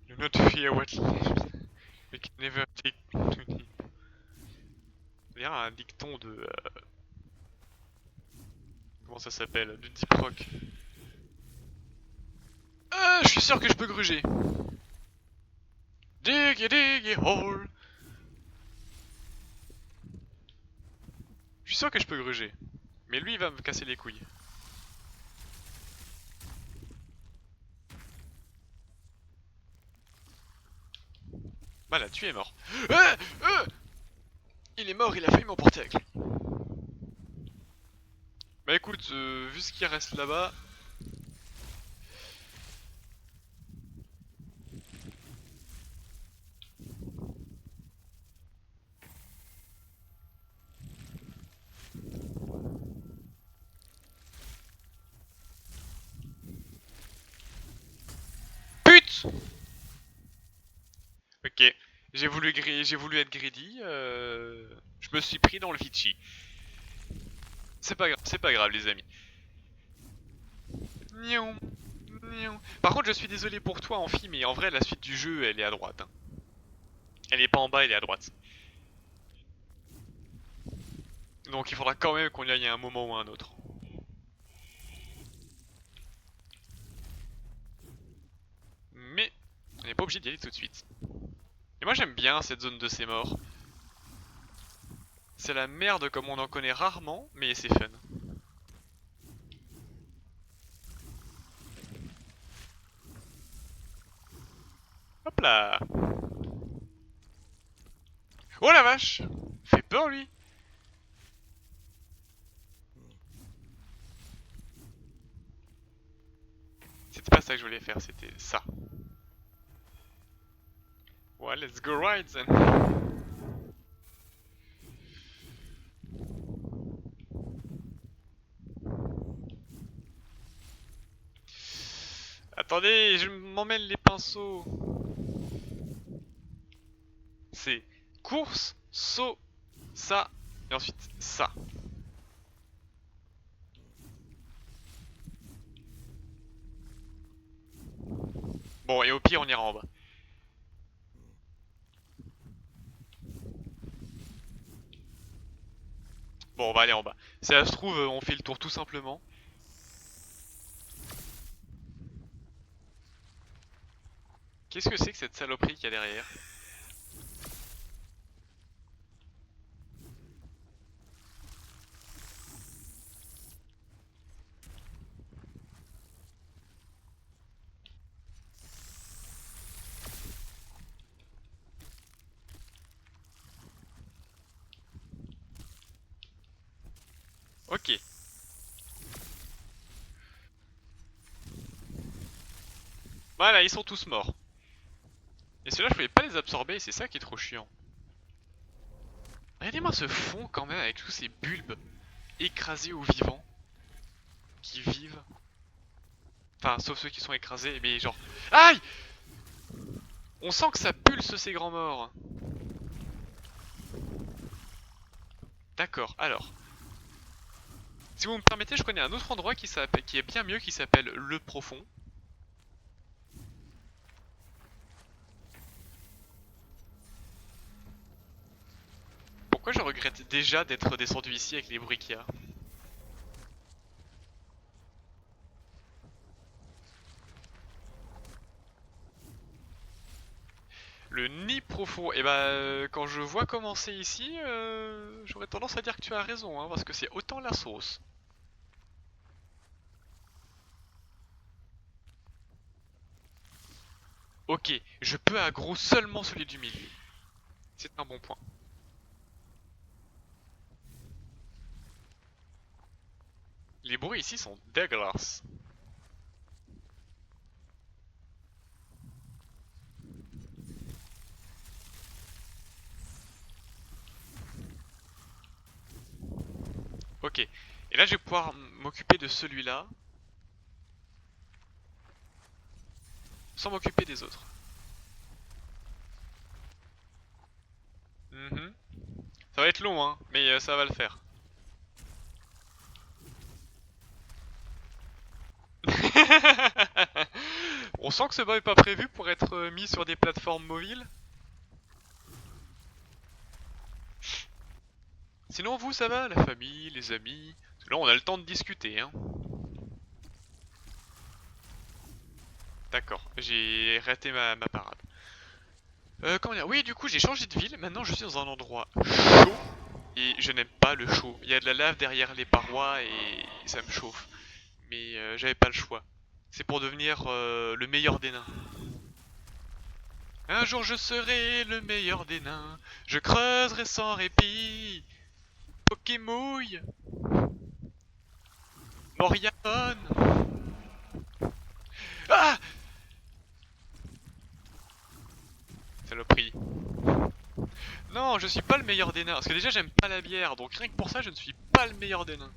Speaker 1: Do not fear what lives. We can never take to deep. C'est un dicton de... comment ça s'appelle? De Deep Rock. Je suis sûr que je peux gruger. Diggy hole. Je suis sûr que je peux gruger. Mais lui il va me casser les couilles. Voilà, tu es mort. Il est mort, il a failli m'emporter avec lui. Bah écoute, vu ce qui reste là-bas... Pute! Ok, j'ai voulu être greedy, je me suis pris dans le Vichy. C'est pas grave les amis. Nion, nion. Par contre je suis désolé pour toi Amphi, mais en vrai la suite du jeu elle est à droite. Hein. Elle est pas en bas, elle est à droite. Donc il faudra quand même qu'on y aille à un moment ou à un autre. Mais on n'est pas obligé d'y aller tout de suite. Et moi j'aime bien cette zone de ces morts. C'est la merde comme on en connaît rarement, mais c'est fun. Hop là. Oh la vache! Fait peur lui! C'était pas ça que je voulais faire, c'était ça. Ouais, let's go ride then! Attendez, je m'emmène les pinceaux! C'est course, saut, ça, et ensuite ça. Bon, et au pire, on ira en bas. Bon, on va aller en bas. Si ça se trouve, on fait le tour tout simplement. Qu'est-ce que c'est que cette saloperie qu'il y a derrière? Ok. Voilà, ils sont tous morts. Et ceux-là, je pouvais pas les absorber, c'est ça qui est trop chiant. Regardez-moi ce fond quand même avec tous ces bulbes écrasés ou vivants. Qui vivent. Enfin, sauf ceux qui sont écrasés, mais genre... Aïe! On sent que ça pulse ces grands morts. D'accord, alors. Si vous me permettez, je connais un autre endroit qui est bien mieux, qui s'appelle Le Profond. Pourquoi je regrette déjà d'être descendu ici avec les bruits qu'il y a? Le nid profond, et bah quand je vois commencer ici, j'aurais tendance à dire que tu as raison, hein, parce que c'est autant la sauce. Ok, je peux aggro seulement celui du milieu. C'est un bon point. Les bruits ici sont dégueulasses. Ok, et là je vais pouvoir m'occuper de celui-là, sans m'occuper des autres. Ça va être long, hein, mais ça va le faire. On sent que ce bas est pas prévu pour être mis sur des plateformes mobiles. Sinon, vous, ça va? La famille, les amis? Parce que là, on a le temps de discuter, hein. D'accord, j'ai raté ma parade. Comment dire? Oui, du coup, j'ai changé de ville. Maintenant, je suis dans un endroit chaud. Et je n'aime pas le chaud. Il y a de la lave derrière les parois et ça me chauffe. Mais j'avais pas le choix. C'est pour devenir le meilleur des nains. Un jour je serai le meilleur des nains. Je creuserai sans répit. Pokémouille. Moriamon. Ah! Saloperie. Non, je suis pas le meilleur des nains. Parce que déjà, j'aime pas la bière. Donc rien que pour ça, je ne suis pas le meilleur des nains.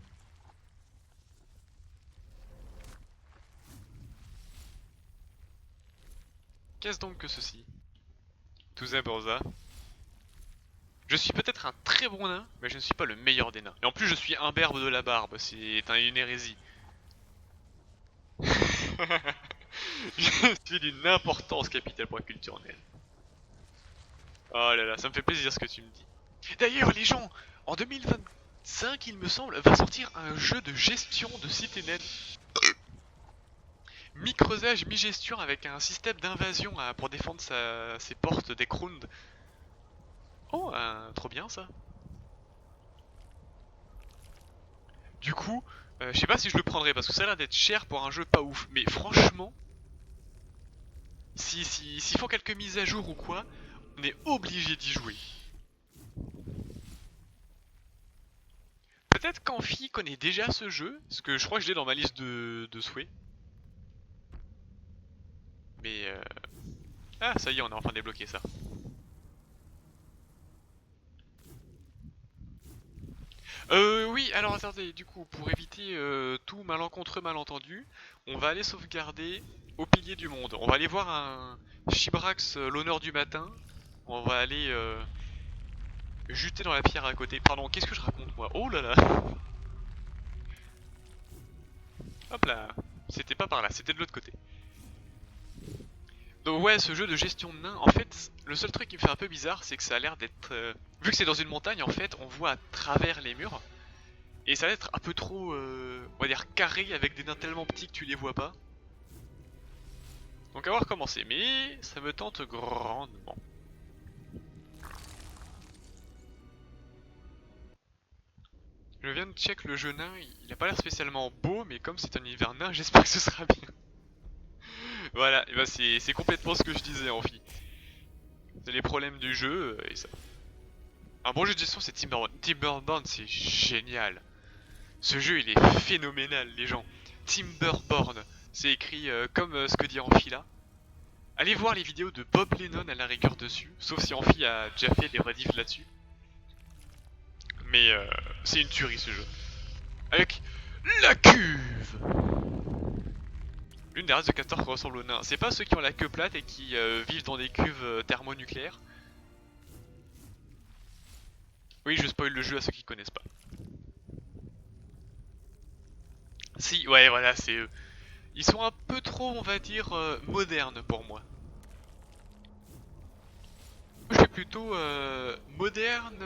Speaker 1: Qu'est-ce donc que ceci? Tout ça pour ça. Je suis peut-être un très bon nain, mais je ne suis pas le meilleur des nains. Et en plus, je suis imberbe de la barbe. C'est une hérésie. Je suis d'une importance capitale pour la culture naine. Oh là là, ça me fait plaisir ce que tu me dis. D'ailleurs, les gens, en 2025, il me semble, va sortir un jeu de gestion de cité naine. Mi-creusage, mi-gestion avec un système d'invasion pour défendre ses portes des Krund. Oh, trop bien ça. Du coup, je sais pas si je le prendrai parce que ça a l'air d'être cher pour un jeu pas ouf. Mais franchement, s'ils font quelques mises à jour ou quoi, on est obligé d'y jouer. Peut-être qu'Amphi connaît déjà ce jeu, parce que je crois que je l'ai dans ma liste de souhaits. Mais ah, ça y est, on a enfin débloqué ça. Oui, alors attendez, du coup, pour éviter tout malencontreux malentendu, on va aller sauvegarder au pilier du monde. On va aller voir un Chibrax, l'honneur du matin. On va aller juter dans la pierre à côté. Pardon, qu'est-ce que je raconte moi? Oh là là! Hop là! C'était pas par là, c'était de l'autre côté. Donc ouais, ce jeu de gestion de nains, en fait, le seul truc qui me fait un peu bizarre, c'est que ça a l'air d'être... vu que c'est dans une montagne, en fait, on voit à travers les murs. Et ça va être un peu trop, on va dire, carré avec des nains tellement petits que tu les vois pas. Donc à voir comment c'est, mais ça me tente grandement. Je viens de check le jeu nain, il a pas l'air spécialement beau, mais comme c'est un univers nain, j'espère que ce sera bien. Voilà, et bah c'est complètement ce que je disais en fait. C'est les problèmes du jeu et ça. Un bon jeu de gestion c'est Timberborn. Timberborn c'est génial. Ce jeu il est phénoménal les gens. Timberborn, c'est écrit comme ce que dit Amphi là. Allez voir les vidéos de Bob Lennon à la rigueur dessus, sauf si Amphi a déjà fait des rediffs là-dessus. Mais c'est une tuerie ce jeu. Avec la cuve. L'une des races de castors qui ressemble aux nains. C'est pas ceux qui ont la queue plate et qui vivent dans des cuves thermonucléaires. Oui, je spoil le jeu à ceux qui connaissent pas. Si, ouais, voilà, c'est eux. Ils sont un peu trop, on va dire, modernes pour moi. Moi, je suis plutôt moderne,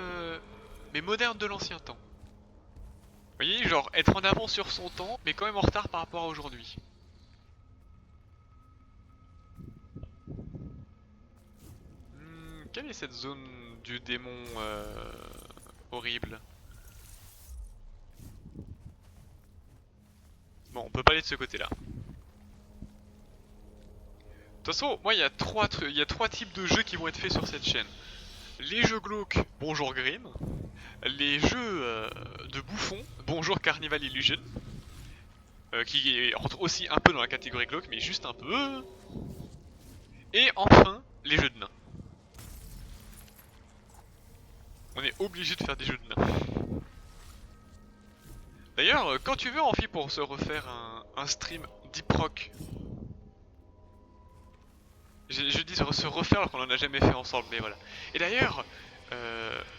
Speaker 1: mais moderne de l'ancien temps. Vous voyez, genre être en avance sur son temps, mais quand même en retard par rapport à aujourd'hui. Quelle est cette zone du démon horrible? Bon, on peut pas aller de ce côté-là. De toute façon, moi, il y a trois types de jeux qui vont être faits sur cette chaîne. Les jeux glauques, bonjour Grim. Les jeux de bouffons, bonjour Carnival Illusion. Qui rentre aussi un peu dans la catégorie glauque, mais juste un peu. Et enfin, les jeux de nains. On est obligé de faire des jeux de nains. D'ailleurs, quand tu veux, Amphi, pour se refaire un stream deep rock. Je dis se refaire alors qu'on en a jamais fait ensemble, mais voilà. Et d'ailleurs,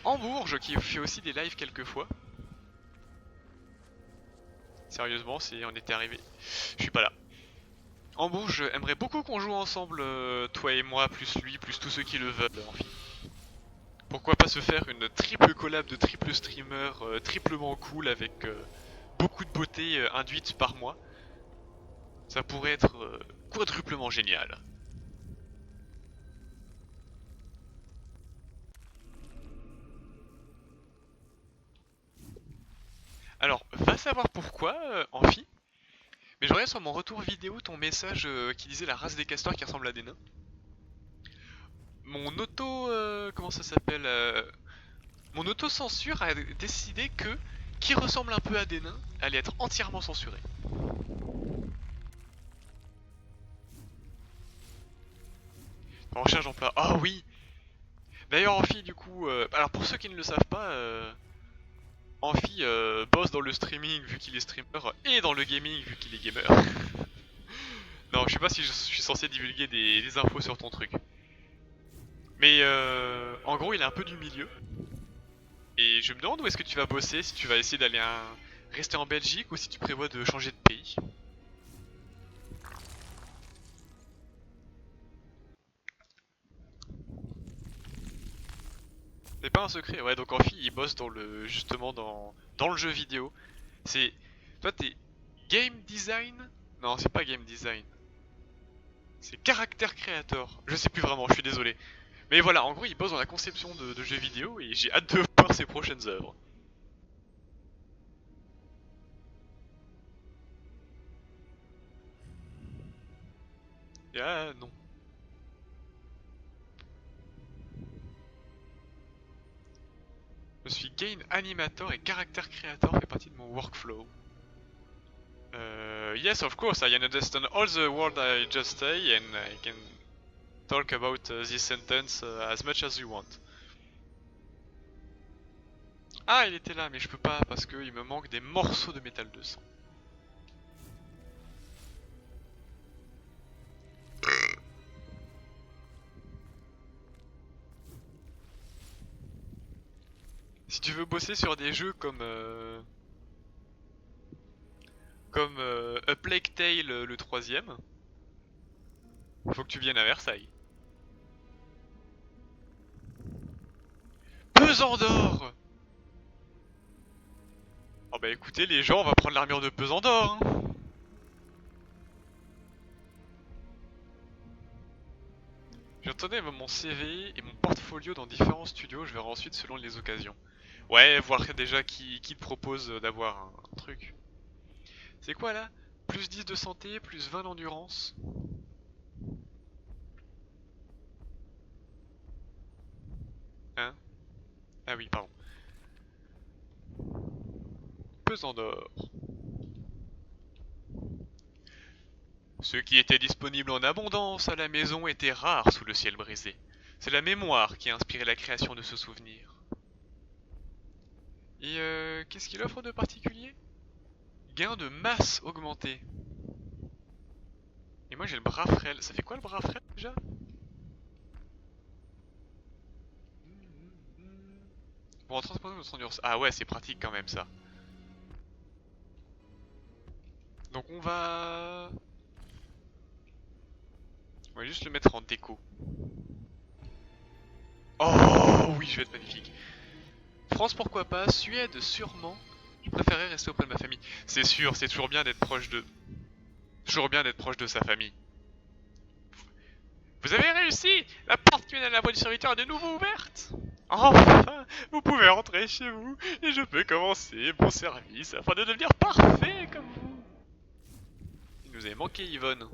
Speaker 1: Hambourg qui fait aussi des lives quelquefois. Sérieusement, on était arrivé. Je suis pas là. Hambourg, j'aimerais beaucoup qu'on joue ensemble, toi et moi, plus lui, plus tous ceux qui le veulent, en fait. Pourquoi pas se faire une triple collab de triple streamers triplement cool avec beaucoup de beauté induite par mois. Ça pourrait être quadruplement génial. Alors, va savoir pourquoi, Amphi, mais je regarde sur mon retour vidéo ton message qui disait la race des castors qui ressemble à des nains. Mon auto... comment ça s'appelle Mon auto-censure a décidé que qui ressemble un peu à des nains allait être entièrement censuré. En recherche d'emploi. Ah oui. D'ailleurs, Amphi, du coup... alors pour ceux qui ne le savent pas, Amphi bosse dans le streaming vu qu'il est streamer et dans le gaming vu qu'il est gamer. Non, je sais pas si je suis censé divulguer des infos sur ton truc. Mais en gros, il est un peu du milieu. Et je me demande où est-ce que tu vas bosser, si tu vas essayer d'aller rester en Belgique ou si tu prévois de changer de pays. C'est pas un secret, ouais, donc Amphi il bosse justement dans le jeu vidéo. C'est... Toi t'es game design? Non, c'est pas game design. C'est caractère créateur. Je sais plus vraiment, je suis désolé. Mais voilà, en gros il bosse dans la conception de jeux vidéo et j'ai hâte de voir ses prochaines œuvres. Et ah non. Je suis game animator et caractère créateur fait partie de mon workflow. Yes, of course, I understand all the word I just say and I can talk about this sentence as much as you want. Ah, il était là, mais je peux pas parce qu'il me manque des morceaux de métal de sang. Si tu veux bosser sur des jeux comme A Plague Tale le troisième, faut que tu viennes à Versailles. Pesant d'or. Oh bah écoutez les gens, on va prendre l'armure de pesant d'or. Hein. J'entendais mon CV et mon portfolio dans différents studios, je verrai ensuite selon les occasions. Ouais, voir déjà qui te propose d'avoir un truc. C'est quoi là? Plus 10 de santé, plus 20 d'endurance. Hein? Ah oui, pardon. Pesant d'or. Ce qui était disponible en abondance à la maison était rare sous le ciel brisé. C'est la mémoire qui a inspiré la création de ce souvenir. Et qu'est-ce qu'il offre de particulier? Gain de masse augmenté. Et moi j'ai le bras frêle. Ça fait quoi le bras frêle déjà? Pour transporter votre endurance. Ah ouais, c'est pratique quand même ça. Donc on va juste le mettre en déco. Oh oui, je vais être magnifique. France pourquoi pas, Suède sûrement. Je préférerais rester auprès de ma famille. C'est sûr, c'est toujours bien d'être proche de... Toujours bien d'être proche de sa famille. Vous avez réussi! La porte qui mène à la voie du serviteur est de nouveau ouverte! Enfin, vous pouvez rentrer chez vous et je peux commencer mon service afin de devenir parfait comme vous. Il nous avait manqué Yvonne.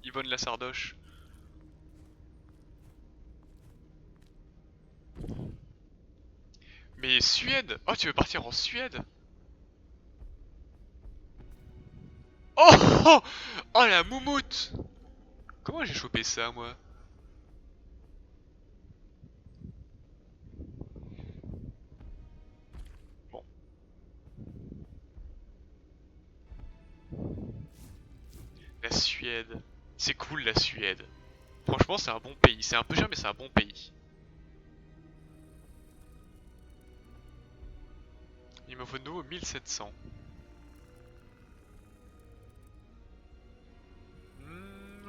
Speaker 1: Yvonne la Sardoche. Mais Suède! Oh, tu veux partir en Suède? Oh! Oh, oh la moumoute! Comment j'ai chopé ça, moi? Bon. La Suède. C'est cool, la Suède. Franchement, c'est un bon pays. C'est un peu cher, mais c'est un bon pays. Il me faut de nouveau 1700.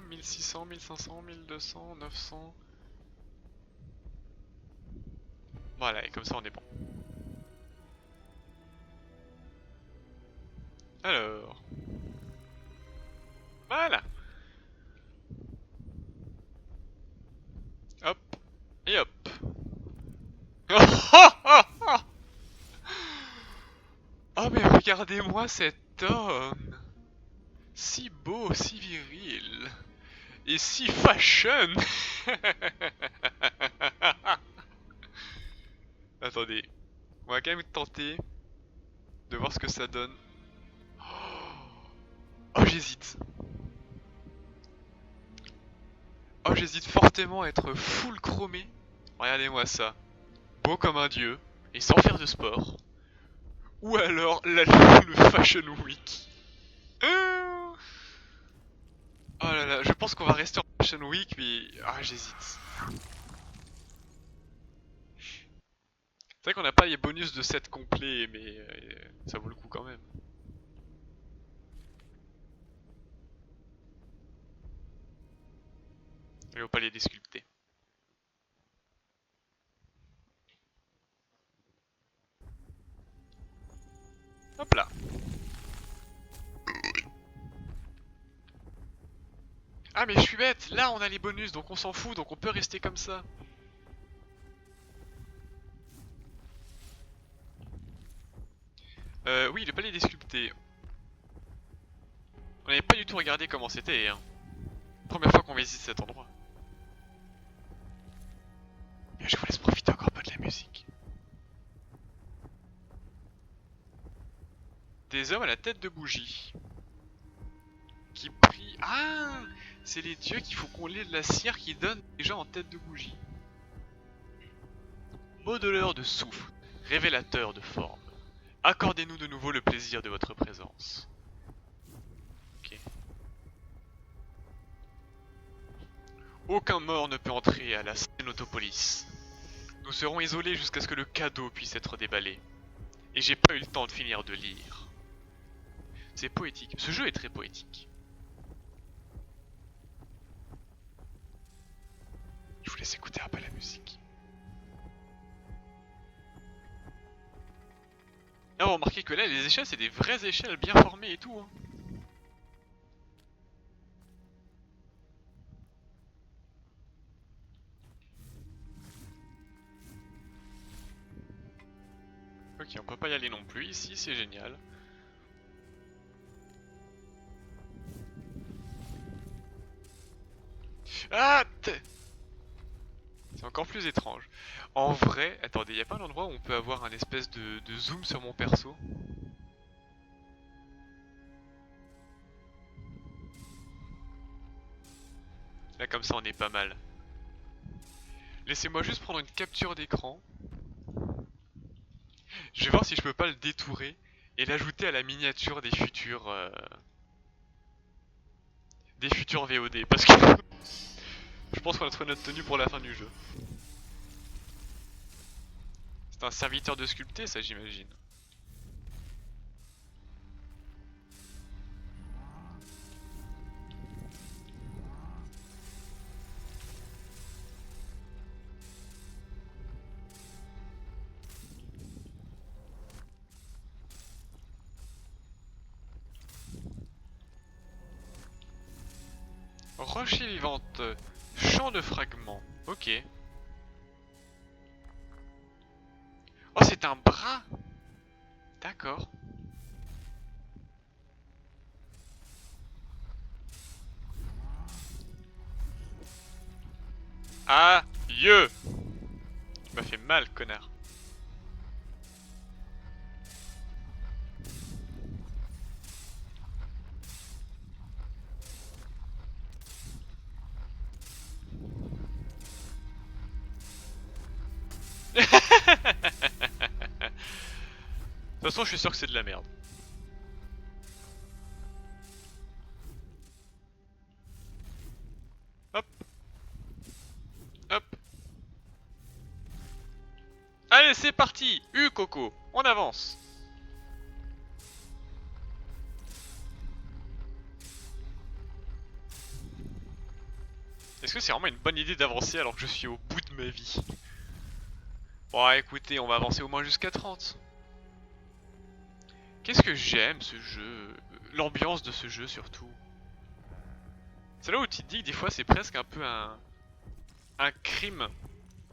Speaker 1: 1600, 1500, 1200, 900. Voilà, et comme ça on est bon. Alors. Voilà. Hop. Et hop. Oh mais regardez-moi cet homme. Si beau, si viril. Et si fashion. Attendez. On va quand même tenter de voir ce que ça donne. Oh j'hésite. Oh j'hésite fortement à être full chromé. Regardez-moi ça. Beau comme un dieu. Et sans faire de sport. Ou alors le Fashion Week. Oh là là, je pense qu'on va rester en Fashion Week, mais... Ah, j'hésite. C'est vrai qu'on n'a pas les bonus de set complet, mais ça vaut le coup quand même. Et au palais des sculptés. Hop là. Ah mais je suis bête, là on a les bonus, donc on s'en fout, donc on peut rester comme ça. Oui, le palais des sculptés. On n'avait pas du tout regardé comment c'était, hein. Première fois qu'on visite cet endroit. Et je vous laisse profiter encore un peu de la musique. Des hommes à la tête de bougie. Qui prient... Ah, c'est les dieux qu'il faut qu'on ait de la cire qui donne les gens en tête de bougie. Modeleur de souffle, révélateur de forme. Accordez-nous de nouveau le plaisir de votre présence. Ok. Aucun mort ne peut entrer à la Cénotopolis. Nous serons isolés jusqu'à ce que le cadeau puisse être déballé. Et j'ai pas eu le temps de finir de lire. C'est poétique. Ce jeu est très poétique. Je vous laisse écouter un peu la musique. Ah, remarquez que là, les échelles, c'est des vraies échelles bien formées et tout. Hein. Ok, on peut pas y aller non plus ici, c'est génial. Ah, c'est encore plus étrange. En vrai, attendez, y a pas un endroit où on peut avoir un espèce de zoom sur mon perso? Là, comme ça, on est pas mal. Laissez-moi juste prendre une capture d'écran. Je vais voir si je peux pas le détourer et l'ajouter à la miniature des futurs VOD. Parce que je pense qu'on a trouvé notre tenue pour la fin du jeu. C'est un serviteur de sculpté, ça, j'imagine. Rocher vivante, champ de fragments. Ok. Oh, c'est un bras. D'accord. Aïe! Tu m'as fait mal, connard. De toute façon, je suis sûr que c'est de la merde. Hop. Hop. Allez, c'est parti! Coco, on avance. Est-ce que c'est vraiment une bonne idée d'avancer alors que je suis au bout de ma vie? Bon écoutez, on va avancer au moins jusqu'à 30. Qu'est-ce que j'aime ce jeu, l'ambiance de ce jeu surtout. C'est là où tu te dis que des fois c'est presque un peu un crime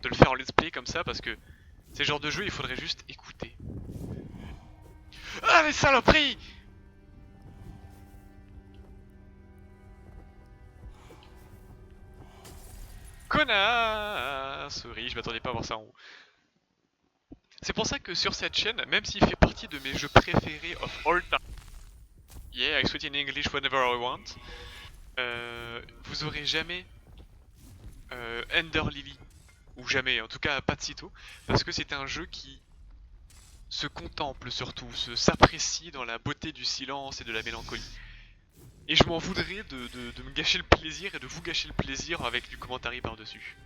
Speaker 1: de le faire en let's play comme ça parce que c'est le genre de jeu il faudrait juste écouter. Ah les saloperies! Connasse! Oui, je m'attendais pas à voir ça en haut. C'est pour ça que sur cette chaîne, même s'il fait partie de mes jeux préférés of all time, yeah, I speak in English whenever I want, vous aurez jamais Ender Lily, ou jamais, en tout cas pas de sitôt, parce que c'est un jeu qui se contemple surtout, s'apprécie dans la beauté du silence et de la mélancolie. Et je m'en voudrais de me gâcher le plaisir et de vous gâcher le plaisir avec du commentaire par-dessus.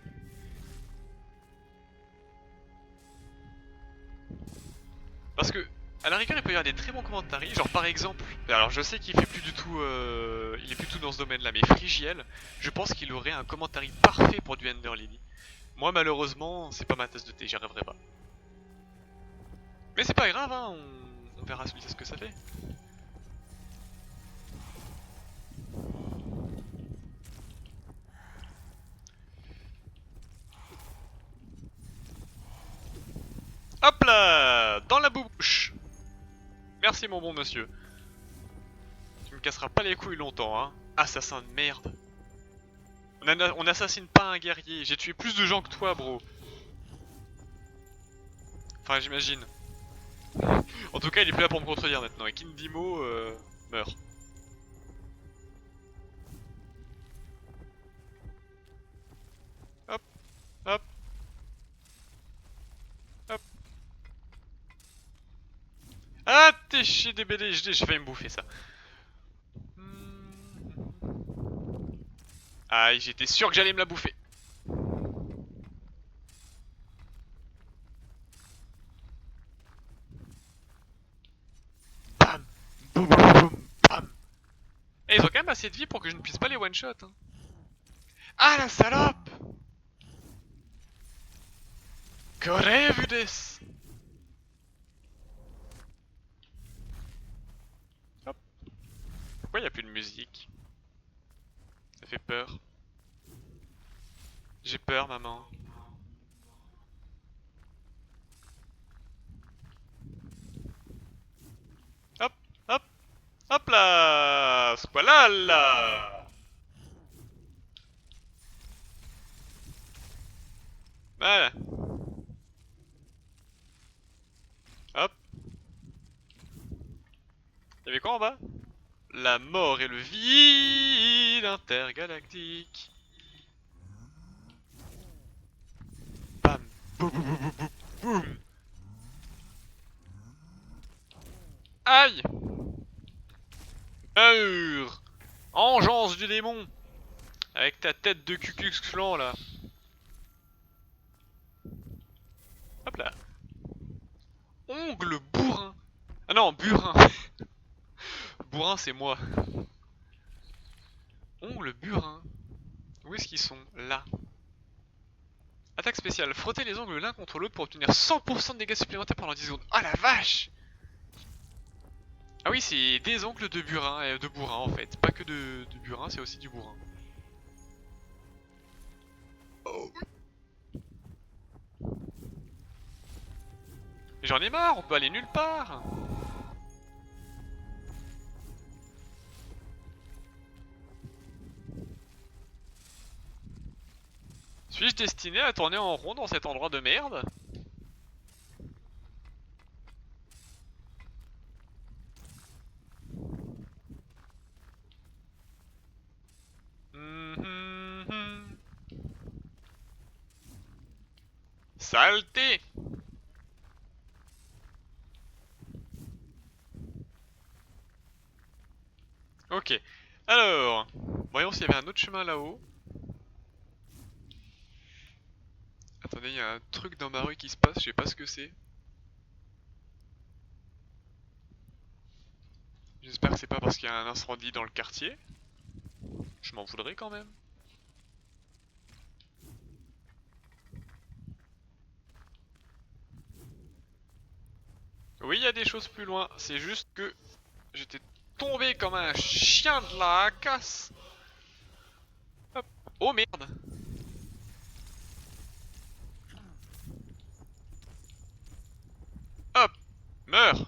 Speaker 1: Parce que, à la rigueur, il peut y avoir des très bons commentaires, genre par exemple, alors je sais qu'il fait plus du tout, il est plus du tout dans ce domaine-là, mais Frigiel, je pense qu'il aurait un commentaire parfait pour du Ender Lily. Moi, malheureusement, c'est pas ma tasse de thé, j'y arriverai pas. Mais c'est pas grave, hein, on verra ce que ça fait. Hop là, dans la bouche. Merci mon bon monsieur. Tu me casseras pas les couilles longtemps, hein. Assassin de merde. On assassine pas un guerrier. J'ai tué plus de gens que toi, bro. Enfin, j'imagine. En tout cas, il est plus là pour me contredire maintenant. Et Kindimo meurt. Hop, hop, hop. Ah, t'es chier des BDHD, j'ai failli me bouffer ça. Aïe, j'étais sûr que j'allais me la bouffer. Bam, boum, boum, boum, bam. Et ils ont quand même assez de vie pour que je ne puisse pas les one-shot. Hein. Ah la salope! Qu'aurais vu this? Hop. Pourquoi il n'y a plus de musique? Ça fait peur. J'ai peur, maman. Hop, hop, hop là! Squalala! Voilà. Hop. Y'avait quoi en bas? La mort et le vide intergalactique. Bam, boum, boum, boum, boum, boum. Aïe! Meurs! Engeance du démon! Avec ta tête de Ku Klux Klan là. Hop là. Ongle bourrin. Ah non, burin. Bourrin c'est moi. Ongle burin. Où est-ce qu'ils sont? Là. Attaque spéciale. Frotter les ongles l'un contre l'autre pour obtenir 100% de dégâts supplémentaires pendant 10 secondes. Oh la vache! Ah oui, c'est des ongles de burin, en fait. Pas que de burin, c'est aussi du bourrin. Oh. J'en ai marre, on peut aller nulle part. Suis-je destiné à tourner en rond dans cet endroit de merde? Saleté! Ok. Alors, voyons s'il y avait un autre chemin là-haut. Attendez, il y a un truc dans ma rue qui se passe, je sais pas ce que c'est. J'espère que c'est pas parce qu'il y a un incendie dans le quartier. Je m'en voudrais quand même. Oui, il y a des choses plus loin. C'est juste que j'étais tombé comme un chien de la casse. Hop. Oh merde. Hop. Meurs.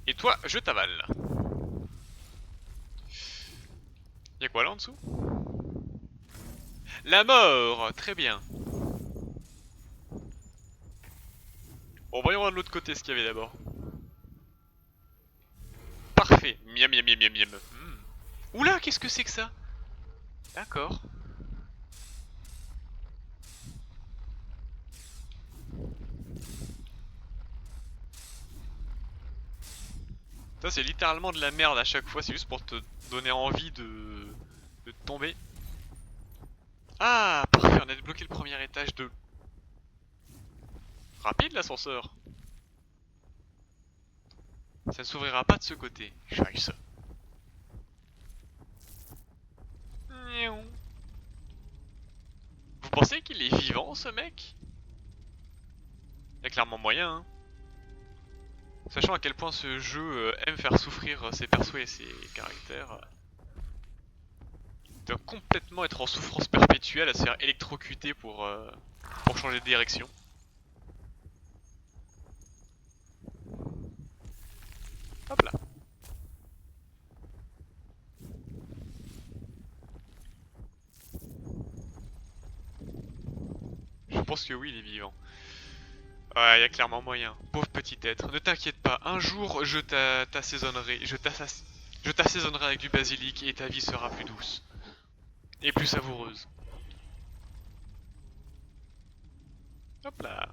Speaker 1: Et toi, je t'avale. Y'a quoi là en dessous? La mort. Très bien. Bon, voyons voir de l'autre côté ce qu'il y avait d'abord. Parfait. Miam miam miam miam miam. Oula, qu'est-ce que c'est que ça? D'accord. Ça c'est littéralement de la merde à chaque fois, c'est juste pour te donner envie de tomber. Ah, parfait, on a débloqué le premier étage de... Rapide l'ascenseur. Ça ne s'ouvrira pas de ce côté. Scheiße. Vous pensez qu'il est vivant ce mec? Il y a clairement moyen, hein. Sachant à quel point ce jeu aime faire souffrir ses persos et ses caractères. Il doit complètement être en souffrance perpétuelle à se faire électrocuter pour changer de direction. Hop là. Je pense que oui, il est vivant. Ouais, il y a clairement moyen. Pauvre petit être. Ne t'inquiète pas, un jour je t'assaisonnerai. Je t'assaisonnerai avec du basilic et ta vie sera plus douce. Et plus savoureuse. Hop là.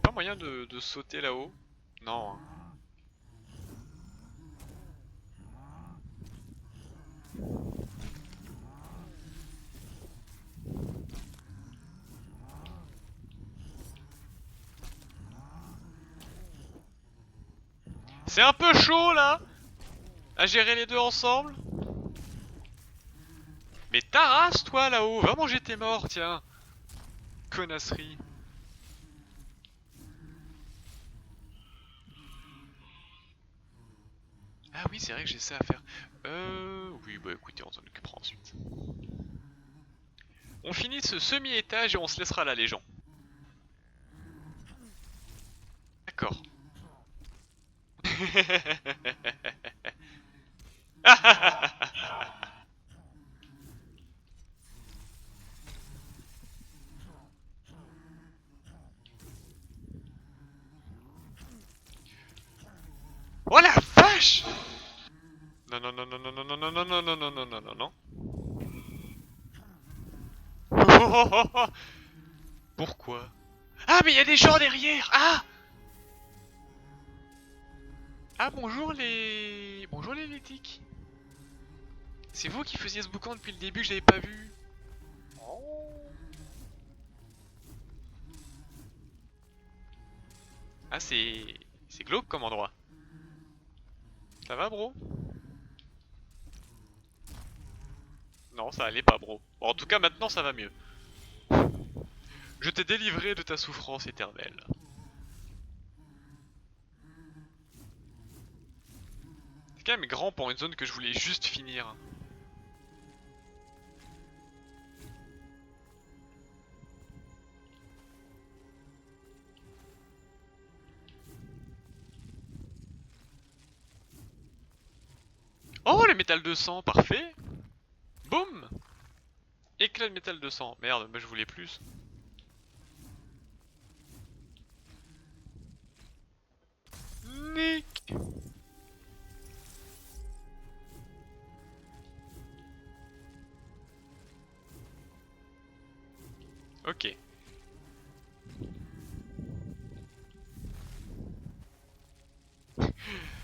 Speaker 1: Pas moyen de sauter là-haut? Non. Hein. C'est un peu chaud là à gérer les deux ensemble. Mais ta race toi là-haut, va manger tes morts, tiens. Connasserie. Ah oui, c'est vrai que j'ai ça à faire. Oui, bah écoutez, on s'en occupera ensuite. On finit ce semi-étage et on se laissera là les gens. D'accord. Oh la vache! Non non non non non non non non non non non non non non non. Pourquoi? Ah mais il y a des gens derrière! Ah! Ah bonjour les Létiques. C'est vous qui faisiez ce boucan depuis le début que j'avais pas vu. Ah c'est glauque comme endroit. Ça va bro? Non ça allait pas bro. Bon, en tout cas maintenant ça va mieux. Je t'ai délivré de ta souffrance éternelle. C'est quand même grand pour une zone que je voulais juste finir. Oh, les métal de sang, parfait. Boum. Éclat de métal de sang. Merde, mais je voulais plus. Nick. Ok.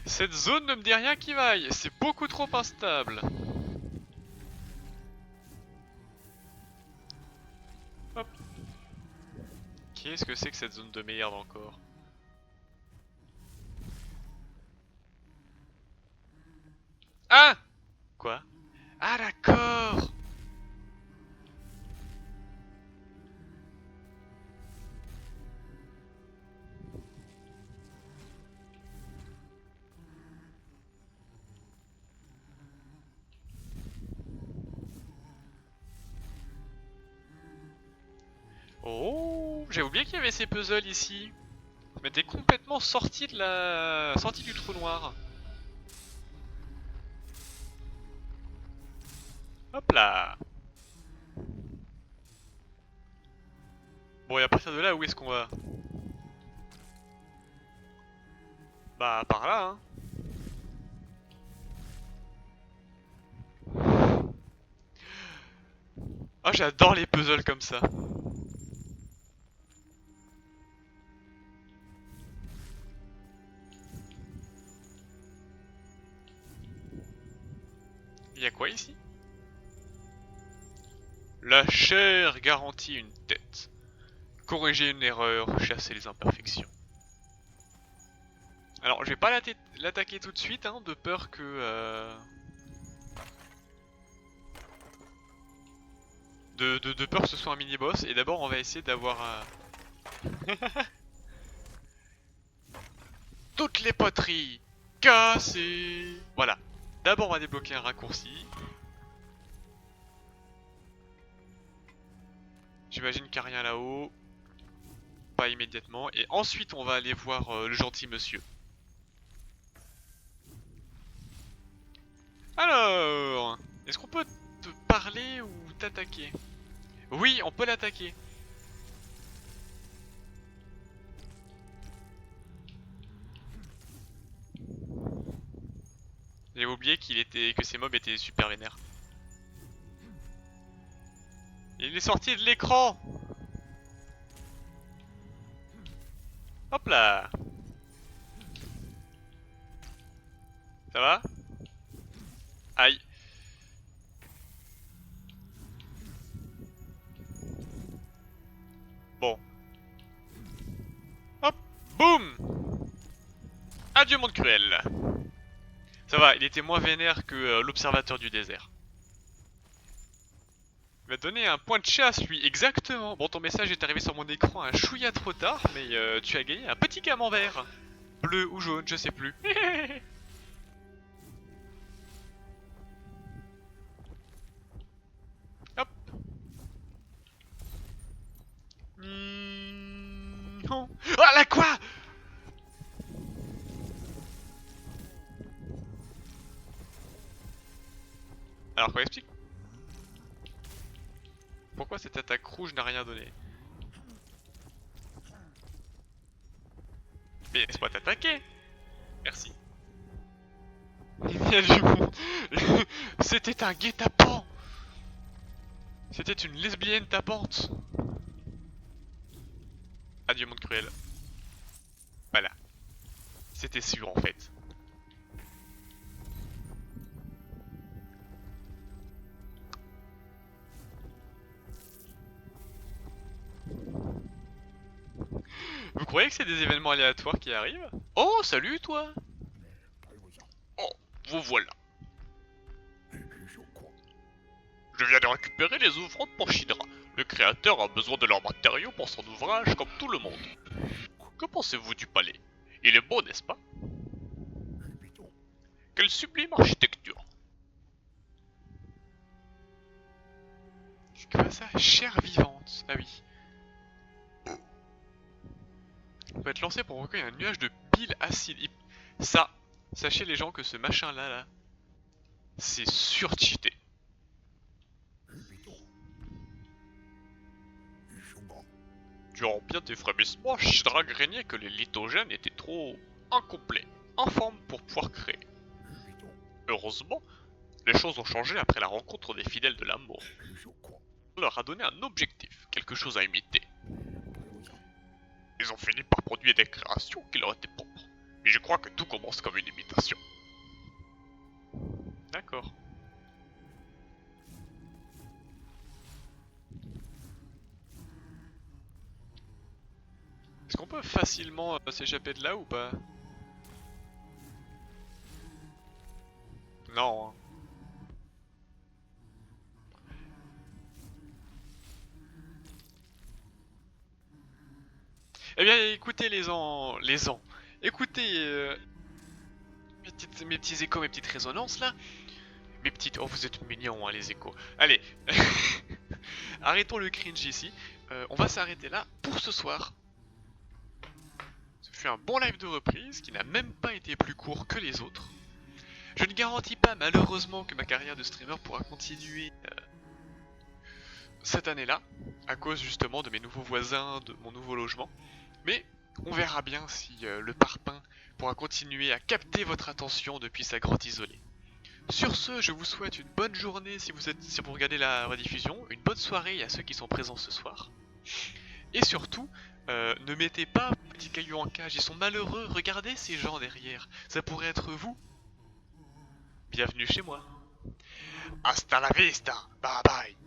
Speaker 1: Cette zone ne me dit rien qui vaille. C'est beaucoup trop instable. Hop. Qu'est-ce que c'est que cette zone de merde encore? Ah! Quoi? Ah d'accord! Oh, j'ai oublié qu'il y avait ces puzzles ici. Mais t'es complètement sorti de la... sorti du trou noir. Hop là. Bon, et à partir de là, où est-ce qu'on va? Bah, par là, hein. Ah, j'adore les puzzles comme ça. Il y a quoi ici? La chair garantit une tête. Corriger une erreur, chasser les imperfections. Alors, je vais pas l'attaquer tout de suite, hein, de peur que... De peur que ce soit un mini-boss. Et d'abord, on va essayer d'avoir toutes les poteries cassées. Voilà. D'abord, on va débloquer un raccourci. J'imagine qu'il n'y a rien là-haut. Pas immédiatement. Et ensuite, on va aller voir le gentil monsieur. Alors, est-ce qu'on peut te parler ou t'attaquer? Oui, on peut l'attaquer. J'ai oublié que ces mobs étaient super vénères. Il est sorti de l'écran. Hop là. Ça va? Aïe. Bon. Hop. Boum. Adieu monde cruel. Ça va, il était moins vénère que l'observateur du désert. Il m'a donné un point de chasse lui, exactement. Bon, ton message est arrivé sur mon écran un chouïa trop tard, mais tu as gagné un petit camembert. Bleu ou jaune, je sais plus. Hop. Non. Ah la quoi? Alors qu'on explique. Pourquoi cette attaque rouge n'a rien donné? Mais laisse-moi t'attaquer. Merci. Il y a du monde. C'était un guet-apens. C'était une lesbienne tapante. Adieu monde cruel. Voilà. C'était sûr en fait. Vous croyez que c'est des événements aléatoires qui arrivent? Oh, salut toi! Oh, vous voilà. Je viens de récupérer les offrandes pour Shidra. Le créateur a besoin de leurs matériaux pour son ouvrage comme tout le monde. Que pensez-vous du palais? Il est beau, n'est-ce pas? Quelle sublime architecture! C'est quoi ça? Chair vivante. Ah oui. On peut être lancé pour provoquer un nuage de bile acide. Ça, sachez les gens que ce machin là, c'est surcheaté. Durant bien des frémissements, Shidra craignait que les lithogènes étaient trop incomplets, informes pour pouvoir créer. Heureusement, les choses ont changé après la rencontre des fidèles de l'amour. On leur a donné un objectif, quelque chose à imiter. Ils ont fini par produire des créations qui leur étaient propres. Mais je crois que tout commence comme une imitation. D'accord. Est-ce qu'on peut facilement s'échapper de là ou pas? Non. Hein. Eh bien, écoutez écoutez mes petits échos, mes petites résonances là. Mes petites... Oh, vous êtes mignons, hein, les échos. Allez, arrêtons le cringe ici. on va s'arrêter là pour ce soir. Ce fut un bon live de reprise qui n'a même pas été plus court que les autres. Je ne garantis pas malheureusement que ma carrière de streamer pourra continuer cette année-là, à cause justement de mes nouveaux voisins, de mon nouveau logement. Mais on verra bien si le parpaing pourra continuer à capter votre attention depuis sa grotte isolée. Sur ce, je vous souhaite une bonne journée si vous regardez la rediffusion, une bonne soirée à ceux qui sont présents ce soir. Et surtout, ne mettez pas petits cailloux en cage, ils sont malheureux, regardez ces gens derrière, ça pourrait être vous. Bienvenue chez moi. Hasta la vista, bye bye.